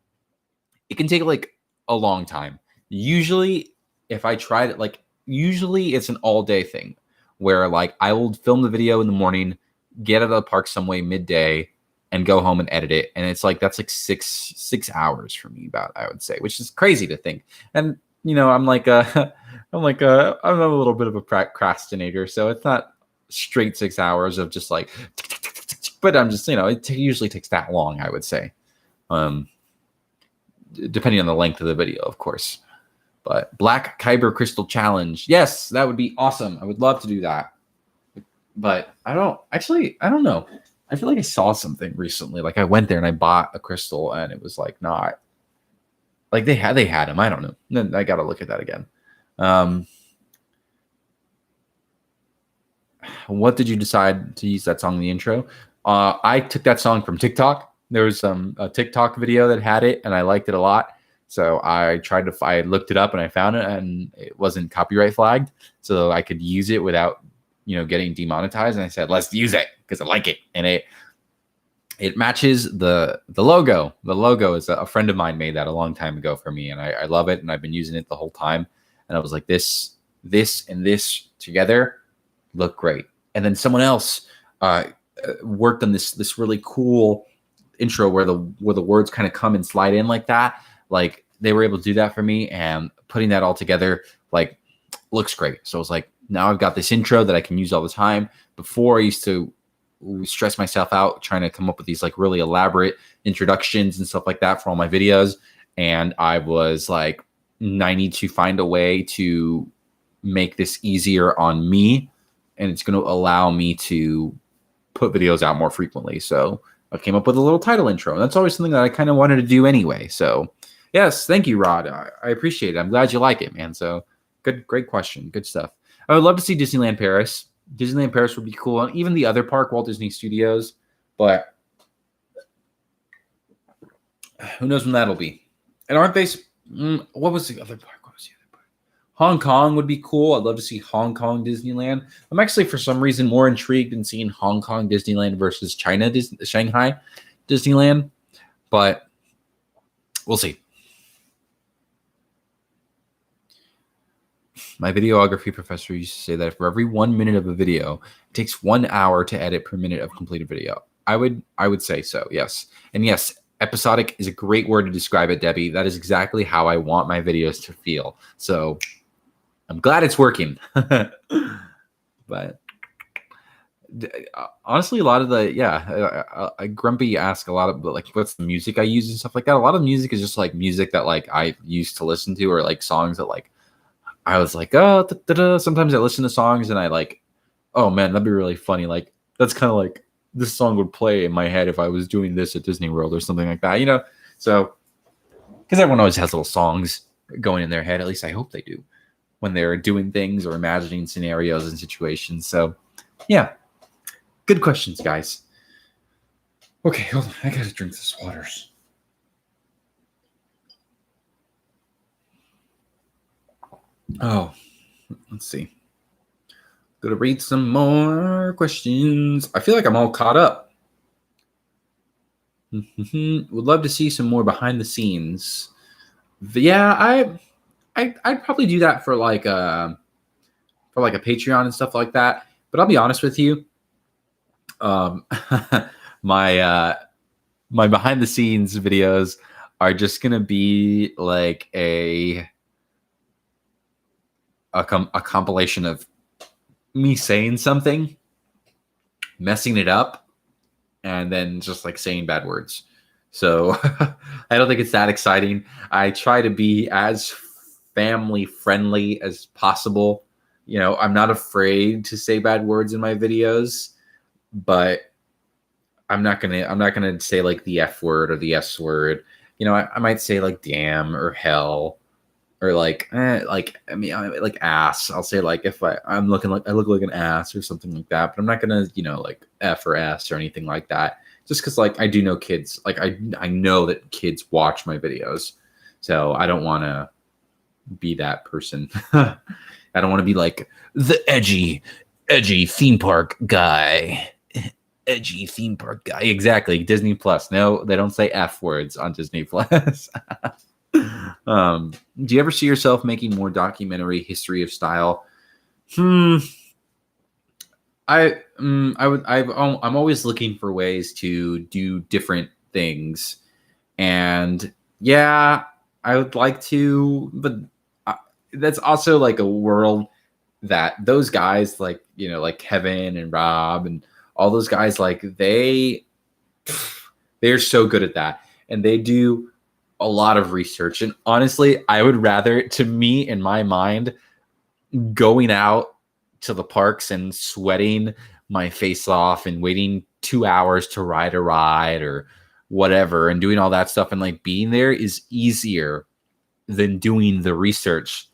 It can take like a long time. Usually, if I tried it, like, usually it's an all day thing where like I will film the video in the morning, get out of the park some way midday, and go home and edit it. And it's like, that's like six hours for me, about, I would say, which is crazy to think. And, you know, I'm a little bit of a procrastinator. So it's not straight 6 hours of just like, but I'm just, you know, it usually takes that long, I would say. Depending on the length of the video, of course. But Black Kyber Crystal Challenge. Yes, that would be awesome. I would love to do that. But I don't know. I feel like I saw something recently. Like I went there and I bought a crystal and it was like not like they had them. I don't know. Then I got to look at that again. What did you decide to use that song in the intro? I took that song from TikTok. There was a TikTok video that had it and I liked it a lot. So I looked it up and I found it and it wasn't copyright flagged. So I could use it without, you know, getting demonetized. And I said, let's use it because I like it. And it matches the logo. The logo is a friend of mine made that a long time ago for me. And I love it. And I've been using it the whole time. And I was like, this and this together look great. And then someone else worked on this really cool intro where the words kind of come and slide in like that. Like they were able to do that for me, and putting that all together like looks great. So I was like, now I've got this intro that I can use all the time. Before I used to stress myself out trying to come up with these like really elaborate introductions and stuff like that for all my videos. And I was like, I need to find a way to make this easier on me. And it's going to allow me to put videos out more frequently. So I came up with a little title intro. And that's always something that I kind of wanted to do anyway. So yes, thank you, Rod. I appreciate it. I'm glad you like it, man. So great question. Good stuff. I would love to see Disneyland Paris. Disneyland Paris would be cool. And even the other park, Walt Disney Studios. But who knows when that'll be. And aren't they... what was the other park? Hong Kong would be cool. I'd love to see Hong Kong Disneyland. I'm actually, for some reason, more intrigued in seeing Hong Kong Disneyland versus Shanghai Disneyland. But we'll see. My videography professor used to say that for every 1 minute of a video, it takes 1 hour to edit per minute of completed video. I would say so, yes. And yes, episodic is a great word to describe it, Debbie. That is exactly how I want my videos to feel. So I'm glad it's working. But honestly, a lot of the, Grumpy asked a lot of, like, what's the music I use and stuff like that. A lot of music is just like music that like I used to listen to, or like songs that like I was like, oh, sometimes I listen to songs and I like, oh man, that'd be really funny. Like that's kind of like this song would play in my head if I was doing this at Disney World or something like that, you know? So, because everyone always has little songs going in their head, at least I hope they do, when they're doing things or imagining scenarios and situations. So, yeah. Good questions, guys. Okay, hold on. I gotta drink this waters. Oh, let's see. Gonna read some more questions. I feel like I'm all caught up. Would love to see some more behind the scenes. Yeah, I'd probably do that for like a Patreon and stuff like that. But I'll be honest with you, my behind the scenes videos are just gonna be like a compilation of me saying something, messing it up, and then just like saying bad words. So I don't think it's that exciting. I try to be as family friendly as possible. You know, I'm not afraid to say bad words in my videos, but I'm not gonna say like the F word or the S word. You know, I might say like damn or hell. Or like ass. I'll say like if I look like an ass or something like that. But I'm not gonna, you know, like F or S or anything like that. Just because like I do know kids. Like I know that kids watch my videos, so I don't want to be that person. I don't want to be like the edgy theme park guy. Edgy theme park guy. Exactly. Disney Plus. No, they don't say F words on Disney Plus. Do you ever see yourself making more documentary history of style? I'm always looking for ways to do different things, and yeah, I would like to, but that's also like a world that those guys like, like Kevin and Rob and all those guys, like they're so good at that, and they do a lot of research. And honestly, I would rather, to me, in my mind, going out to the parks and sweating my face off and waiting 2 hours to ride a ride or whatever and doing all that stuff and like being there is easier than doing the research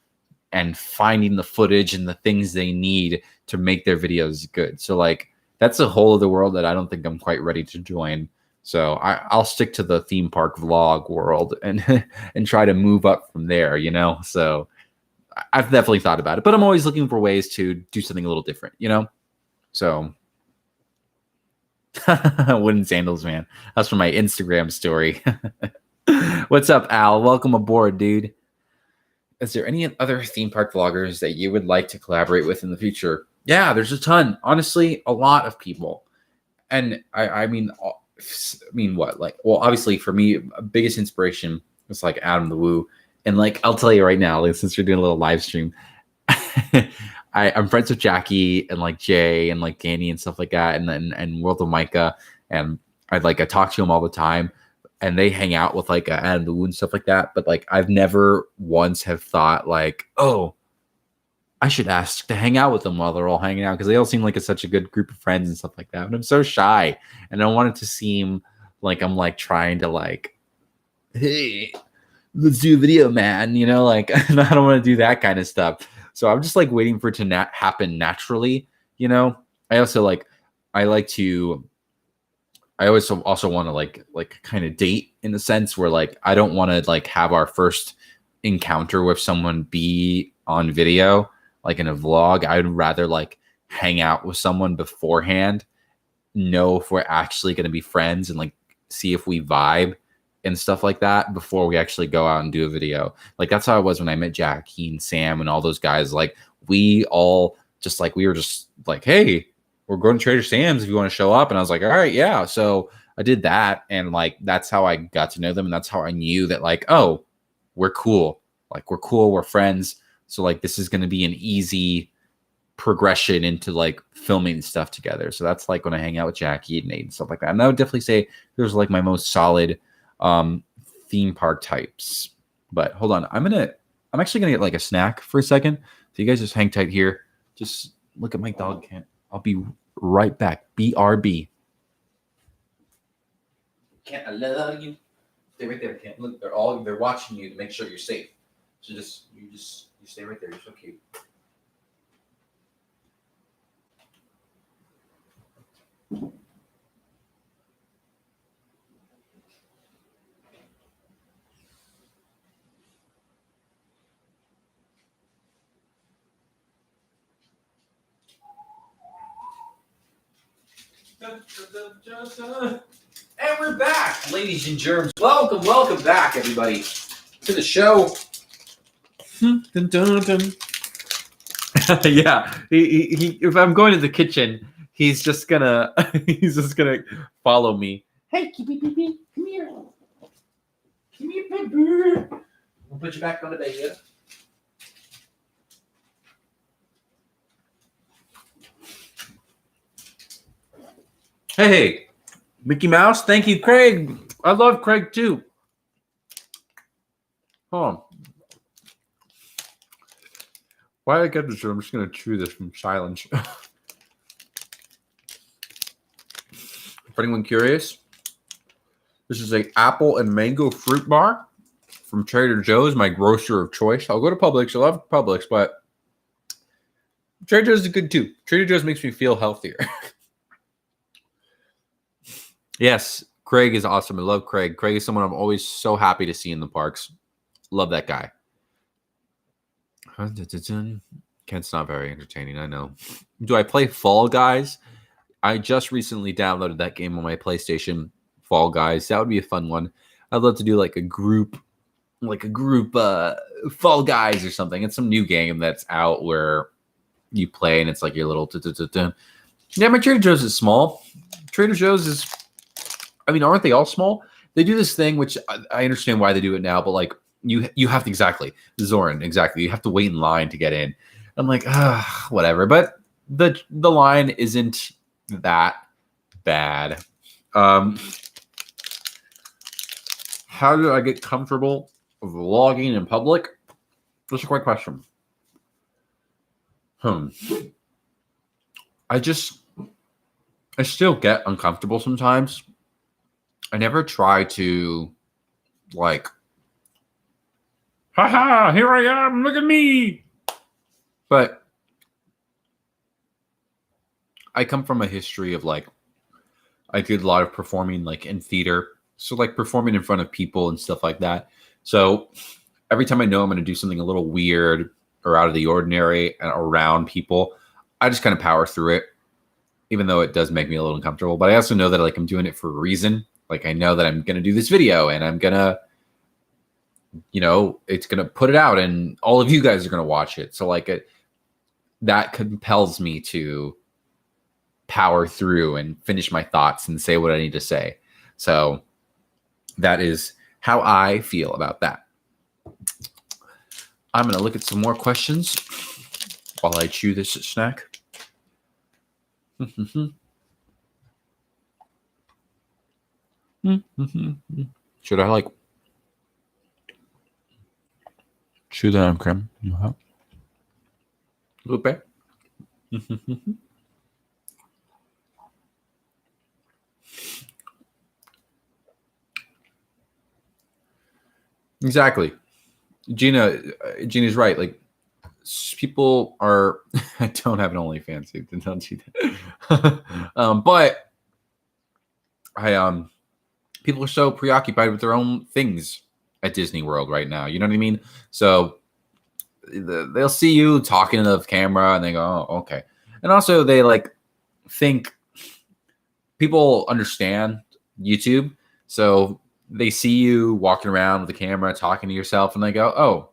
and finding the footage and the things they need to make their videos good. So like that's a whole other world that I don't think I'm quite ready to join. So I'll stick to the theme park vlog world and and try to move up from there, So I've definitely thought about it, but I'm always looking for ways to do something a little different, So wooden sandals, man. That's from my Instagram story. What's up, Al? Welcome aboard, dude. Is there any other theme park vloggers that you would like to collaborate with in the future? Yeah, there's a ton. Honestly, a lot of people. And I mean, what? Like, well, obviously for me, biggest inspiration was like Adam the Woo. And like, I'll tell you right now, like, since you're doing a little live stream, I'm friends with Jackie and like Jay and like Danny and stuff like that, and World of Micah, and I talk to them all the time, and they hang out with like Adam the Woo and stuff like that. But like, I've never once have thought like, oh, I should ask to hang out with them while they're all hanging out, because they all seem like such a good group of friends and stuff like that. But I'm so shy, and I don't want it to seem like I'm like trying to like, hey, let's do a video, man. Like I don't want to do that kind of stuff. So I'm just like waiting for it to happen naturally. I also like, I also want to like kind of date in the sense where like, I don't want to like have our first encounter with someone be on video, like in a vlog. I would rather like hang out with someone beforehand, know if we're actually going to be friends, and like see if we vibe and stuff like that before we actually go out and do a video. Like that's how I was when I met Jackie and Sam and all those guys. Like we were just like, hey, we're going to Trader Sam's if you want to show up. And I was like, all right, yeah. So I did that, and like that's how I got to know them, and that's how I knew that like, oh, we're cool. Like we're cool, we're friends. So like this is going to be an easy progression into like filming stuff together. So that's like when I hang out with Jackie and Nate and stuff like that. And I would definitely say there's like my most solid theme park types. But hold on, I'm actually gonna get like a snack for a second. So you guys just hang tight here. Just look at my dog can. I'll be right back. BRB. Can't I love you? Stay right there, Kent. Look, they're watching you to make sure you're safe. So you stay right there. You're so cute. And we're back, ladies and germs. Welcome back, everybody, to the show. Dun, dun, dun. Yeah, he, if I'm going to the kitchen, he's just gonna follow me. Hey, come here, baby. We'll put you back on the bed, yeah? Hey, Mickey Mouse. Thank you, Craig. I love Craig too. Hold on. Why did I get this? I'm just going to chew this from silence. For anyone curious, this is an apple and mango fruit bar from Trader Joe's, my grocer of choice. I'll go to Publix. I love Publix, but Trader Joe's is good too. Trader Joe's makes me feel healthier. Yes, Craig is awesome. I love Craig. Craig is someone I'm always so happy to see in the parks. Love that guy. Kent's not very entertaining, I know. Do I play Fall Guys? I just recently downloaded that game on my PlayStation, Fall Guys. That would be a fun one. I'd love to do like a group Fall Guys or something. It's some new game that's out where you play and it's like your little yeah, my Trader Joe's is small. Trader Joe's is, I mean, aren't they all small? They do this thing, which I understand why they do it now, but like you have to, exactly, Zoran, exactly. You have to wait in line to get in. I'm like, whatever. But the line isn't that bad. How do I get comfortable vlogging in public? That's a great question. I still get uncomfortable sometimes. I never try to like, haha, here I am, look at me. But I come from a history of like, I did a lot of performing like in theater. So like performing in front of people and stuff like that. So every time I know I'm going to do something a little weird or out of the ordinary and around people, I just kind of power through it, even though it does make me a little uncomfortable. But I also know that like I'm doing it for a reason. Like I know that I'm going to do this video and I'm going to, it's going to put it out and all of you guys are going to watch it. So like that compels me to power through and finish my thoughts and say what I need to say. So that is how I feel about that. I'm going to look at some more questions while I chew this snack. Should I like chew the cream? Lupe? Exactly. Gina's right. Like people are, I don't have an OnlyFans, so don't do that. But people are so preoccupied with their own things at Disney World right now. You know what I mean? So they'll see you talking to the camera and they go, oh, okay. And also they like think people understand YouTube. So they see you walking around with the camera, talking to yourself, and they go, oh,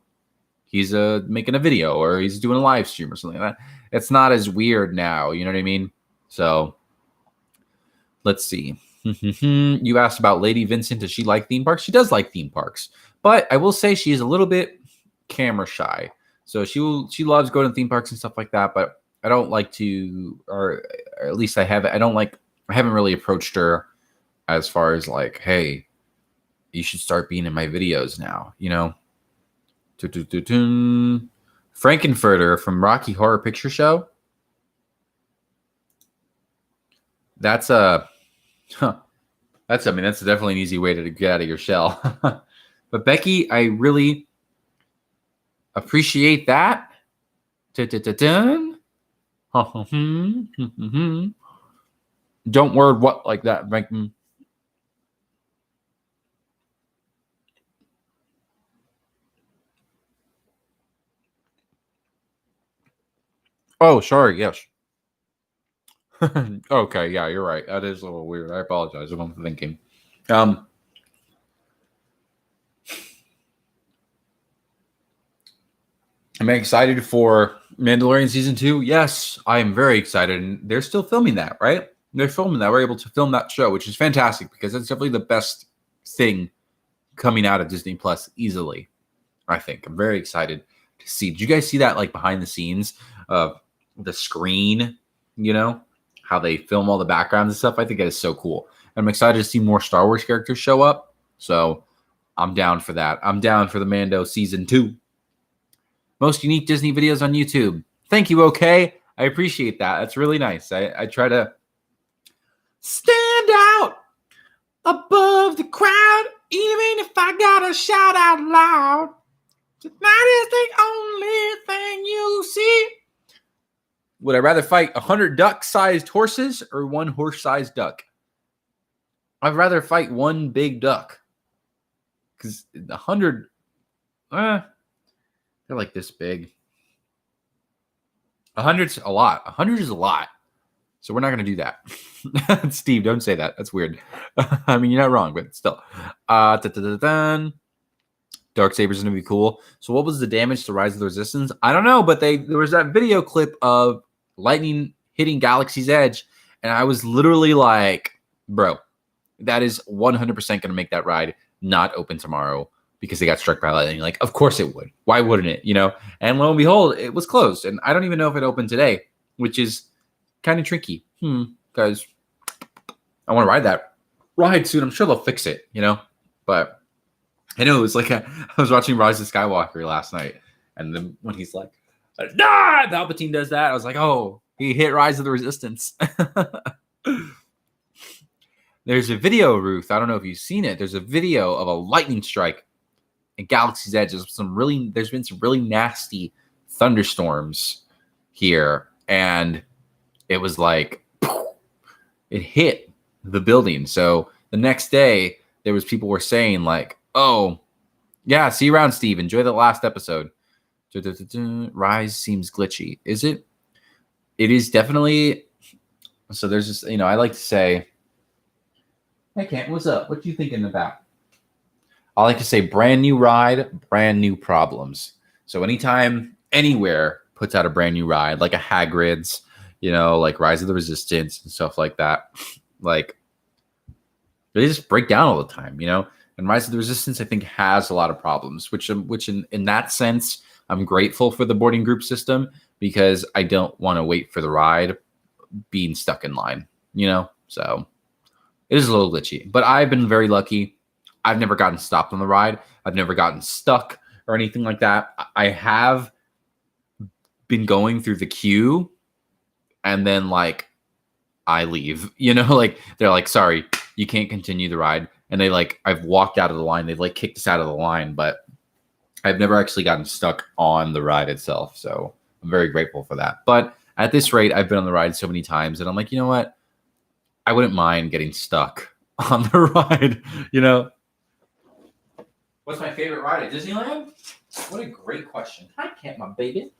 he's making a video or he's doing a live stream or something like that. It's not as weird now. You know what I mean? So let's see. You asked about Lady Vincent. Does she like theme parks? She does like theme parks. But I will say she's a little bit camera shy. So she loves going to theme parks and stuff like that. But I don't like to, or at least I haven't really approached her as far as like, hey, you should start being in my videos now, Frankenfurter from Rocky Horror Picture Show. That's that's definitely an easy way to get out of your shell. But Becky, I really appreciate that. Don't word what like that, Becky. Oh, sorry. Yes. Okay. Yeah, you're right. That is a little weird. I apologize if I'm thinking. I'm excited for Mandalorian season 2. Yes, I am very excited. And they're still filming that, right? They're filming that. We're able to film that show, which is fantastic because that's definitely the best thing coming out of Disney Plus easily. I think I'm very excited to see. Did you guys see that like behind the scenes of the screen? How they film all the backgrounds and stuff. I think that is so cool. And I'm excited to see more Star Wars characters show up. So I'm down for that. I'm down for the Mando season 2. Most unique Disney videos on YouTube. Thank you, okay? I appreciate that. That's really nice. I try to stand out above the crowd, even if I gotta shout out loud. Tonight is the only thing you see. Would I rather fight 100 duck-sized horses or one horse-sized duck? I'd rather fight one big duck. Because 100, they're like this big. 100's a lot. 100 is a lot. So we're not going to do that. Steve, don't say that. That's weird. I mean, you're not wrong, but still. Darksabers is going to be cool. So what was the damage to Rise of the Resistance? I don't know, but there was that video clip of lightning hitting Galaxy's Edge, and I was literally like, bro, that is 100% going to make that ride not open tomorrow because they got struck by lightning. Like, of course it would. Why wouldn't it? You know? And lo and behold, it was closed. And I don't even know if it opened today, which is kind of tricky. Because I want to ride that ride soon. I'm sure they'll fix it, you know? But I know it was like I was watching Rise of Skywalker last night. And then when he's like, nah, Palpatine does that. I was like, oh, he hit Rise of the Resistance. There's a video, Ruth. I don't know if you've seen it. There's a video of a lightning strike in Galaxy's Edge. There's been some really nasty thunderstorms here. And it was like, it hit the building. So the next day, there was people were saying like, oh, yeah, see you around, Steve. Enjoy the last episode. Rise seems glitchy. Is it? It is definitely. So there's this, I like to say, hey, Kent, what's up? What you thinking about? I like to say brand new ride, brand new problems. So anytime, anywhere puts out a brand new ride, like a Hagrid's, like Rise of the Resistance and stuff like that, like they just break down all the time, And Rise of the Resistance, I think, has a lot of problems, which in that sense, I'm grateful for the boarding group system because I don't want to wait for the ride being stuck in line, So it is a little glitchy, but I've been very lucky. I've never gotten stopped on the ride. I've never gotten stuck or anything like that. I have been going through the queue and then like I leave, like they're like, sorry, you can't continue the ride. And I've walked out of the line. They've kicked us out of the line, but I've never actually gotten stuck on the ride itself. So I'm very grateful for that. But at this rate, I've been on the ride so many times that I'm like, you know what? I wouldn't mind getting stuck on the ride, What's my favorite ride at Disneyland? What a great question. Hi, Kent, my baby.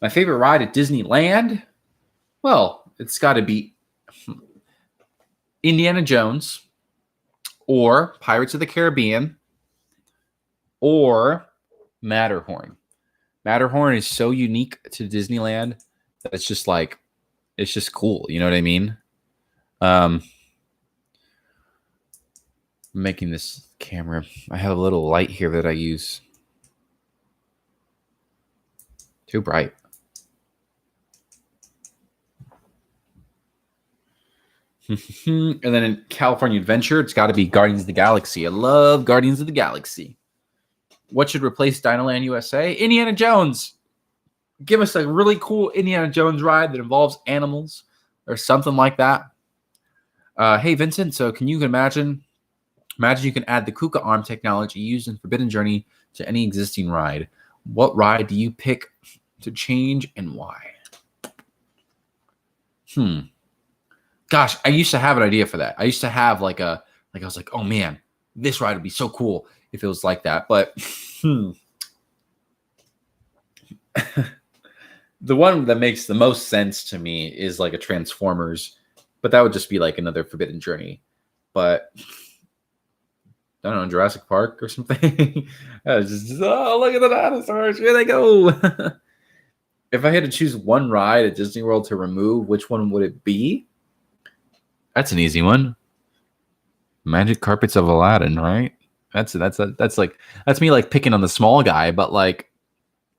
My favorite ride at Disneyland? Well, it's got to be Indiana Jones or Pirates of the Caribbean or Matterhorn. Matterhorn is so unique to Disneyland that it's just cool. You know what I mean? I'm making this camera. I have a little light here that I use. Too bright. And then in California Adventure, it's got to be Guardians of the Galaxy. I love Guardians of the Galaxy. What should replace Dinoland USA? Indiana Jones. Give us a really cool Indiana Jones ride that involves animals or something like that. Hey, Vincent, so can you imagine you can add the Kuka arm technology used in Forbidden Journey to any existing ride. What ride do you pick to change and why? Gosh, I used to have an idea for that. I used to have I was like, oh man, this ride would be so cool if it was like that. But the one that makes the most sense to me is like a Transformers, but that would just be like another Forbidden Journey. But I don't know, Jurassic Park or something. Oh, look at the dinosaurs. Here they go. If I had to choose one ride at Disney World to remove, which one would it be? That's an easy one. Magic Carpets of Aladdin, right? That's me like picking on the small guy, but like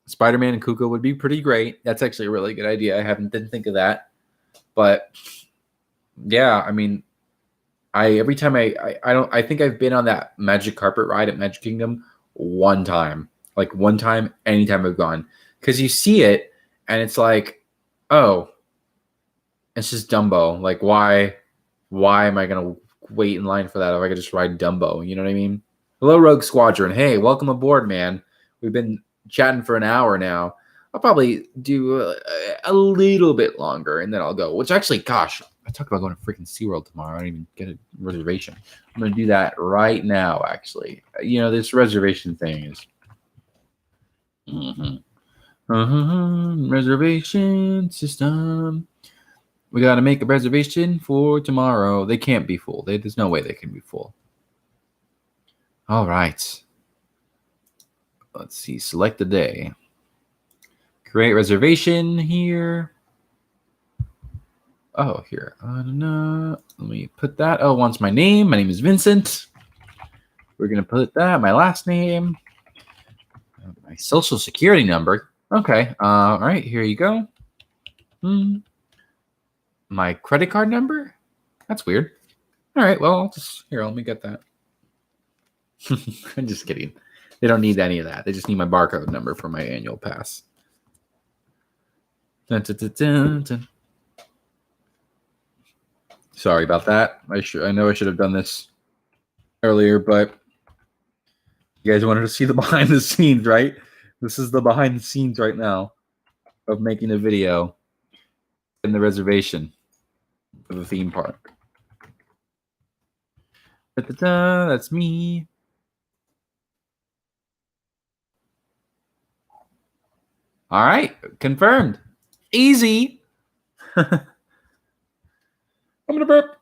Spider-Man and Kuka would be pretty great. That's actually a really good idea. Didn't think of that. But yeah, I mean, I think I've been on that Magic Carpet ride at Magic Kingdom one time. Like one time, anytime I've gone. Because you see it and it's like, oh, it's just Dumbo. Like why am I gonna wait in line for that if I could just ride Dumbo? You know what I mean? Hello, Rogue Squadron. Hey, welcome aboard, man. We've been chatting for an hour now. I'll probably do a little bit longer and then I'll go. Which actually, gosh, I talked about going to freaking SeaWorld tomorrow. I don't even get a reservation. I'm going to do that right now, actually. You know, this reservation thing is... Reservation system. We got to make a reservation for tomorrow. They can't be full. There's no way they can be full. All right. Let's see. Select the day. Create reservation here. Oh, here. Let me put that. Oh, it wants my name. My name is Vincent. We're going to put that. My last name. My social security number. Okay. All right. Here you go. My credit card number? That's weird. All right. Well, let me get that. I'm just kidding. They don't need any of that. They just need my barcode number for my annual pass. Dun, dun, dun, dun, dun. Sorry about that. I know I should have done this earlier, but you guys wanted to see the behind the scenes, right? This is the behind the scenes right now of making a video in the reservation for the theme park. Da-da-da, that's me. All right, confirmed. Easy. I'm gonna burp.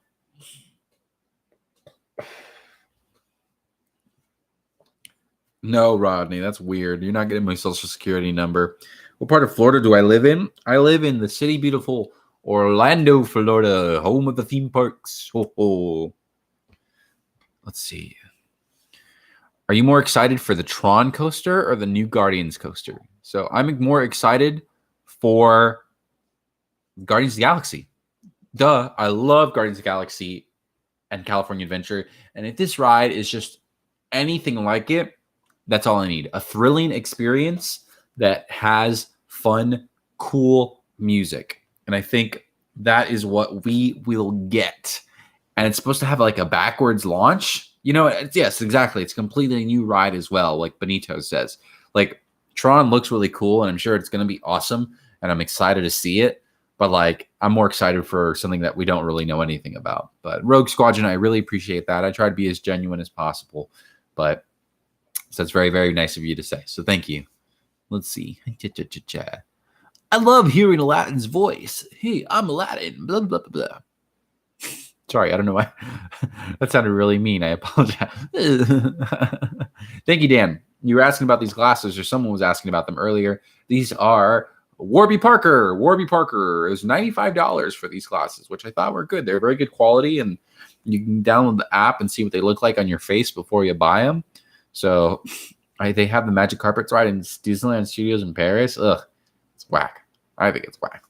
No, Rodney, that's weird. You're not getting my social security number. What part of Florida do I live in? I live in the city beautiful Orlando, Florida, home of the theme parks. Oh. Let's see. Are you more excited for the Tron coaster or the new Guardians coaster? So I'm more excited for Guardians of the Galaxy. Duh, I love Guardians of the Galaxy and California Adventure. And if this ride is just anything like it, that's all I need. A thrilling experience that has fun, cool music. And I think that is what we will get. And it's supposed to have like a backwards launch. You know, yes, exactly. It's a completely new ride as well, like Benito says. Like, Tron looks really cool, and I'm sure it's going to be awesome, and I'm excited to see it. But, like, I'm more excited for something that we don't really know anything about. But Rogue Squadron, I really appreciate that. I try to be as genuine as possible. But so it's very, very nice of you to say. So thank you. Let's see. I love hearing Aladdin's voice. Hey, I'm Aladdin. Blah, blah, blah, blah. Sorry, I don't know why. That sounded really mean. I apologize. Thank you, Dan. You were asking about these glasses, or someone was asking about them earlier. These are Warby Parker. Warby Parker. It was $95 for these glasses, which I thought were good. They're very good quality, and you can download the app and see what they look like on your face before you buy them. So they have the Magic Carpets ride in Disneyland Studios in Paris. Ugh, it's whack. I think it's whack.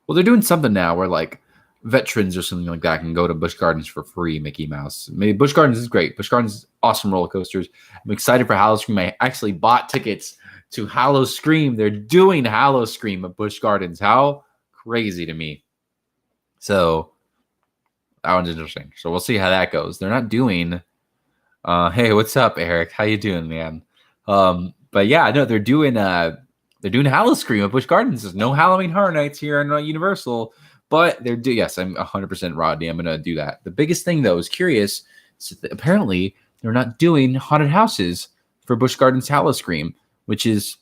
Well, they're doing something now where, like, veterans or something like that can go to Busch Gardens for free, Mickey Mouse. Maybe Busch Gardens is great. Busch Gardens is awesome roller coasters. I'm excited for Howl-O-Scream. I actually bought tickets to Howl-O-Scream. They're doing Howl-O-Scream at Busch Gardens. How crazy to me. So that one's interesting. So we'll see how that goes. They're not doing hey, what's up, Eric? How you doing, man? But yeah, no, they're doing Howl-O-Scream at Busch Gardens. There's no Halloween Horror Nights here on Universal. But yes, I'm 100% Rodney. I'm going to do that. The biggest thing, though, is curious. So apparently, they're not doing haunted houses for Busch Gardens Howl-O-Scream, which is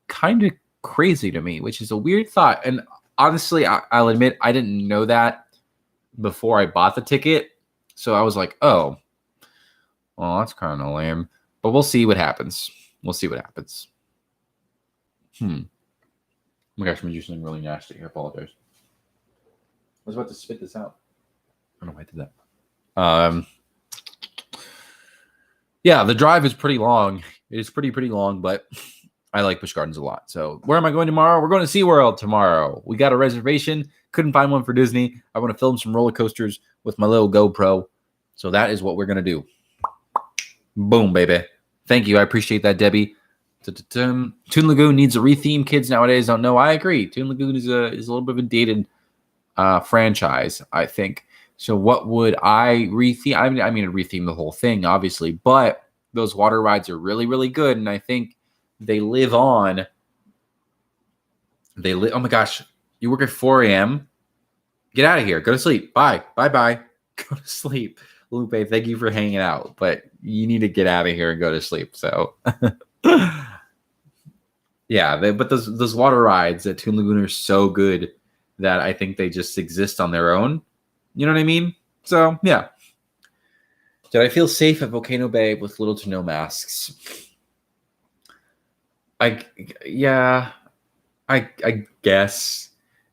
kind of crazy to me, which is a weird thought. And honestly, I'll admit I didn't know that before I bought the ticket. So I was like, oh, well, that's kind of lame. But we'll see what happens. We'll see what happens. Oh my gosh, I'm doing something really nasty here. I apologize. I was about to spit this out. I don't know why I did that. Yeah, the drive is pretty long. It is pretty long, but I like Busch Gardens a lot. So where am I going tomorrow? We're going to SeaWorld tomorrow. We got a reservation. Couldn't find one for Disney. I want to film some roller coasters with my little GoPro. So that is what we're going to do. Boom, baby. Thank you. I appreciate that, Debbie. Toon Lagoon needs a retheme. Kids nowadays don't know. I agree. Toon Lagoon is a little bit of a dated franchise, I think. So what would I retheme? I mean, I'd retheme the whole thing, obviously, but those water rides are really, really good, and I think they live on. Oh my gosh, you work at 4 a.m. Get out of here. Go to sleep. Bye. Bye. Go to sleep. Lupe, thank you for hanging out, but you need to get out of here and go to sleep. So, yeah, but those water rides at Toon Lagoon are so good that I think they just exist on their own. You know what I mean? So, yeah. Did I feel safe at Volcano Bay with little to no masks? I guess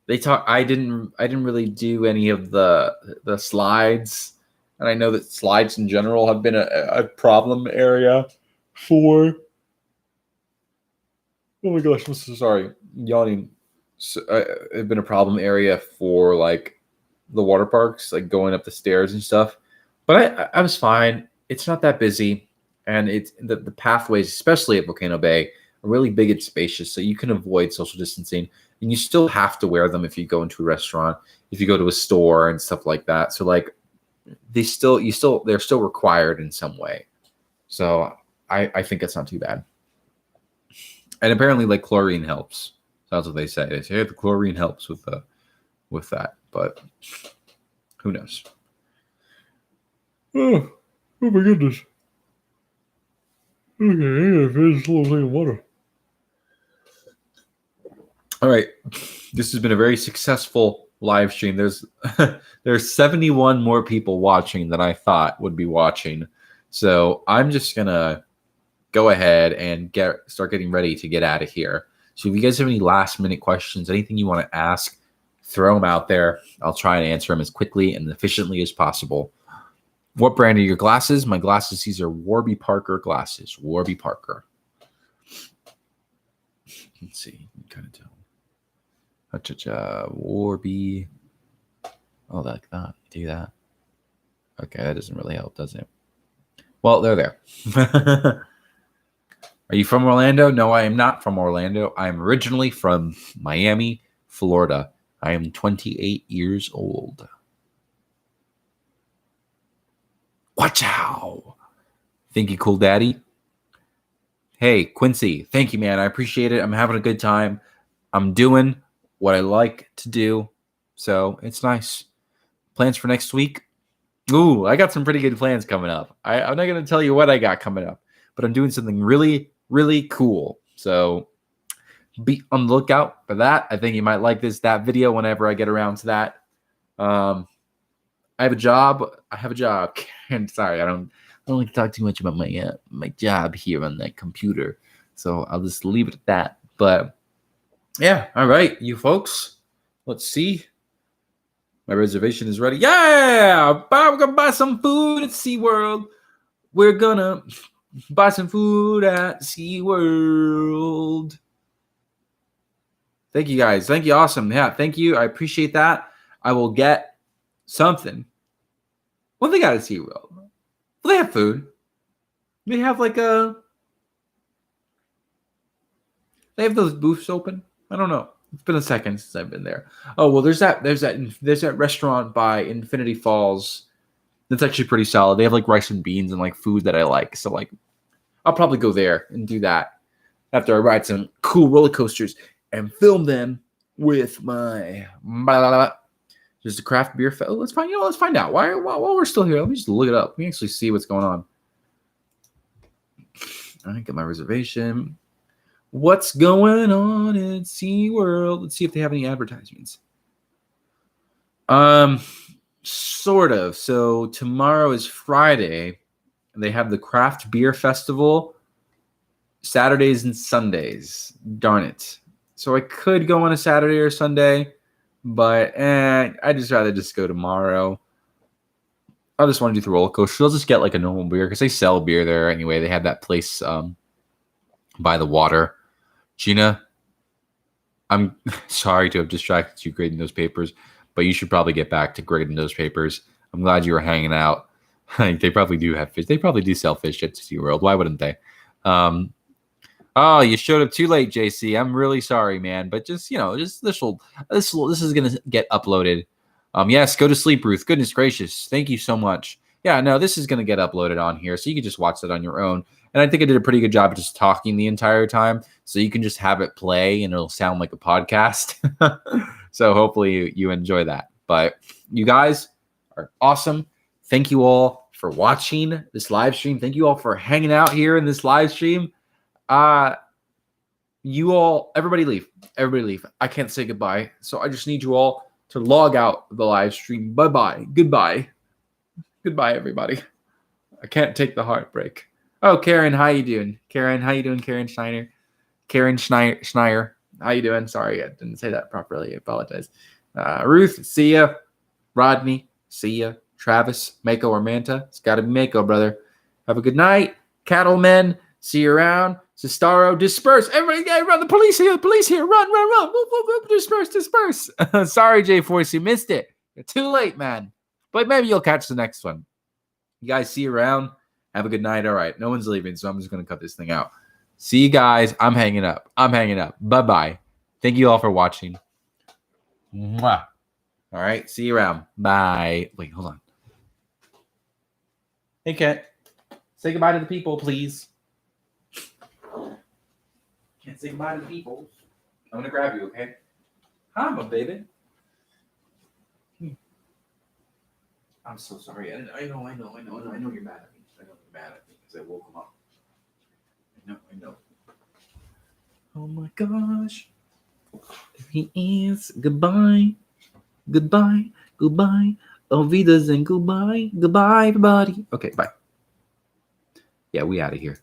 they talk. I didn't really do any of the slides, and I know that slides in general have been a problem area for. Oh my gosh, I'm so sorry, yawning. So, it's been a problem area for like the water parks, like going up the stairs and stuff. But I was fine. It's not that busy, and it's the pathways, especially at Volcano Bay, are really big and spacious, so you can avoid social distancing. And you still have to wear them if you go into a restaurant, if you go to a store and stuff like that. So like they're still required in some way. So I think it's not too bad. And apparently like chlorine helps. That's what they say. They say, hey, the chlorine helps with that, but who knows? Oh my goodness. Okay, I gotta finish a little thing of water. All right, this has been a very successful live stream. There's 71 more people watching than I thought would be watching. So I'm just gonna go ahead and start getting ready to get out of here. So if you guys have any last minute questions, anything you want to ask, throw them out there. I'll try and answer them as quickly and efficiently as possible. What brand are your glasses? My glasses, these are Warby Parker glasses. Warby Parker. Let's see. You can kind of tell. Warby. Oh, like that. Do that. Okay, that doesn't really help, does it? Well, they're there. Are you from Orlando? No, I am not from Orlando. I am originally from Miami, Florida. I am 28 years old. Watch out. Thank you, Cool Daddy. Hey, Quincy. Thank you, man. I appreciate it. I'm having a good time. I'm doing what I like to do. So it's nice. Plans for next week? Ooh, I got some pretty good plans coming up. I'm not going to tell you what I got coming up, but I'm doing something really, really cool. So be on the lookout for that. I think you might like that video whenever I get around to that. I have a job. And sorry, I don't like to talk too much about my job here on that computer. So I'll just leave it at that. But yeah, all right, you folks. Let's see. My reservation is ready. Yeah, we're gonna buy some food at SeaWorld. We're gonna buy some food at SeaWorld. Thank you guys. Thank you. Awesome. Yeah, thank you. I appreciate that. I will get something. What they got at SeaWorld? Well, they have food. They have they have those booths open. I don't know. It's been a second since I've been there. Oh, well, there's that restaurant by Infinity Falls. That's actually pretty solid. They have like rice and beans and like food that I like. So like I'll probably go there and do that after I ride some cool roller coasters and film them with my just a craft beer. Let's find out. While we're still here, let me just look it up. Let me actually see what's going on. I get my reservation. What's going on at SeaWorld? Let's see if they have any advertisements. Sort of. So tomorrow is Friday. They have the Craft Beer Festival Saturdays and Sundays. Darn it. So I could go on a Saturday or Sunday, but I'd just rather just go tomorrow. I just want to do the roller coaster. I'll just get like a normal beer because they sell beer there anyway. They have that place by the water. Gina, I'm sorry to have distracted you grading those papers, but you should probably get back to grading those papers. I'm glad you were hanging out. They probably do have fish. They probably do sell fish at SeaWorld. Why wouldn't they? Oh, you showed up too late, JC. I'm really sorry, man. But just this is gonna get uploaded. Yes, go to sleep, Ruth. Goodness gracious, thank you so much. Yeah, no, this is gonna get uploaded on here, so you can just watch that on your own. And I think I did a pretty good job of just talking the entire time, so you can just have it play and it'll sound like a podcast. So hopefully you enjoy that. But you guys are awesome. Thank you all for watching this live stream. Thank you all for hanging out here in this live stream. You all, everybody leave. Everybody leave. I can't say goodbye. So I just need you all to log out of the live stream. Bye-bye. Goodbye. Goodbye, everybody. I can't take the heartbreak. Oh, Karen, how you doing? Karen, how you doing? Karen Schneider. Karen Schneider. How you doing? Sorry, I didn't say that properly. I apologize. Ruth, see ya. Rodney, see ya. Travis, Mako or Manta. It's got to be Mako, brother. Have a good night. Cattlemen, see you around. Sistaro, disperse. Everybody, yeah, run. The police here. The police here. Run, run, run. Whoop, whoop, whoop. Disperse, disperse. Sorry, J-Force, you missed it. You're too late, man. But maybe you'll catch the next one. You guys see you around. Have a good night. All right. No one's leaving, so I'm just going to cut this thing out. See you guys. I'm hanging up. Bye-bye. Thank you all for watching. Mwah. All right. See you around. Bye. Wait, hold on. Hey, Kat. Say goodbye to the people, please. Can't say goodbye to the people. I'm going to grab you, okay? Hi, my baby. I'm so sorry. I know you're mad at me. I know you're mad at me because I woke him up. I know. Oh my gosh. There he is. Goodbye. Auf Wiedersehen. Goodbye, everybody. Okay, bye. Yeah, we out of here.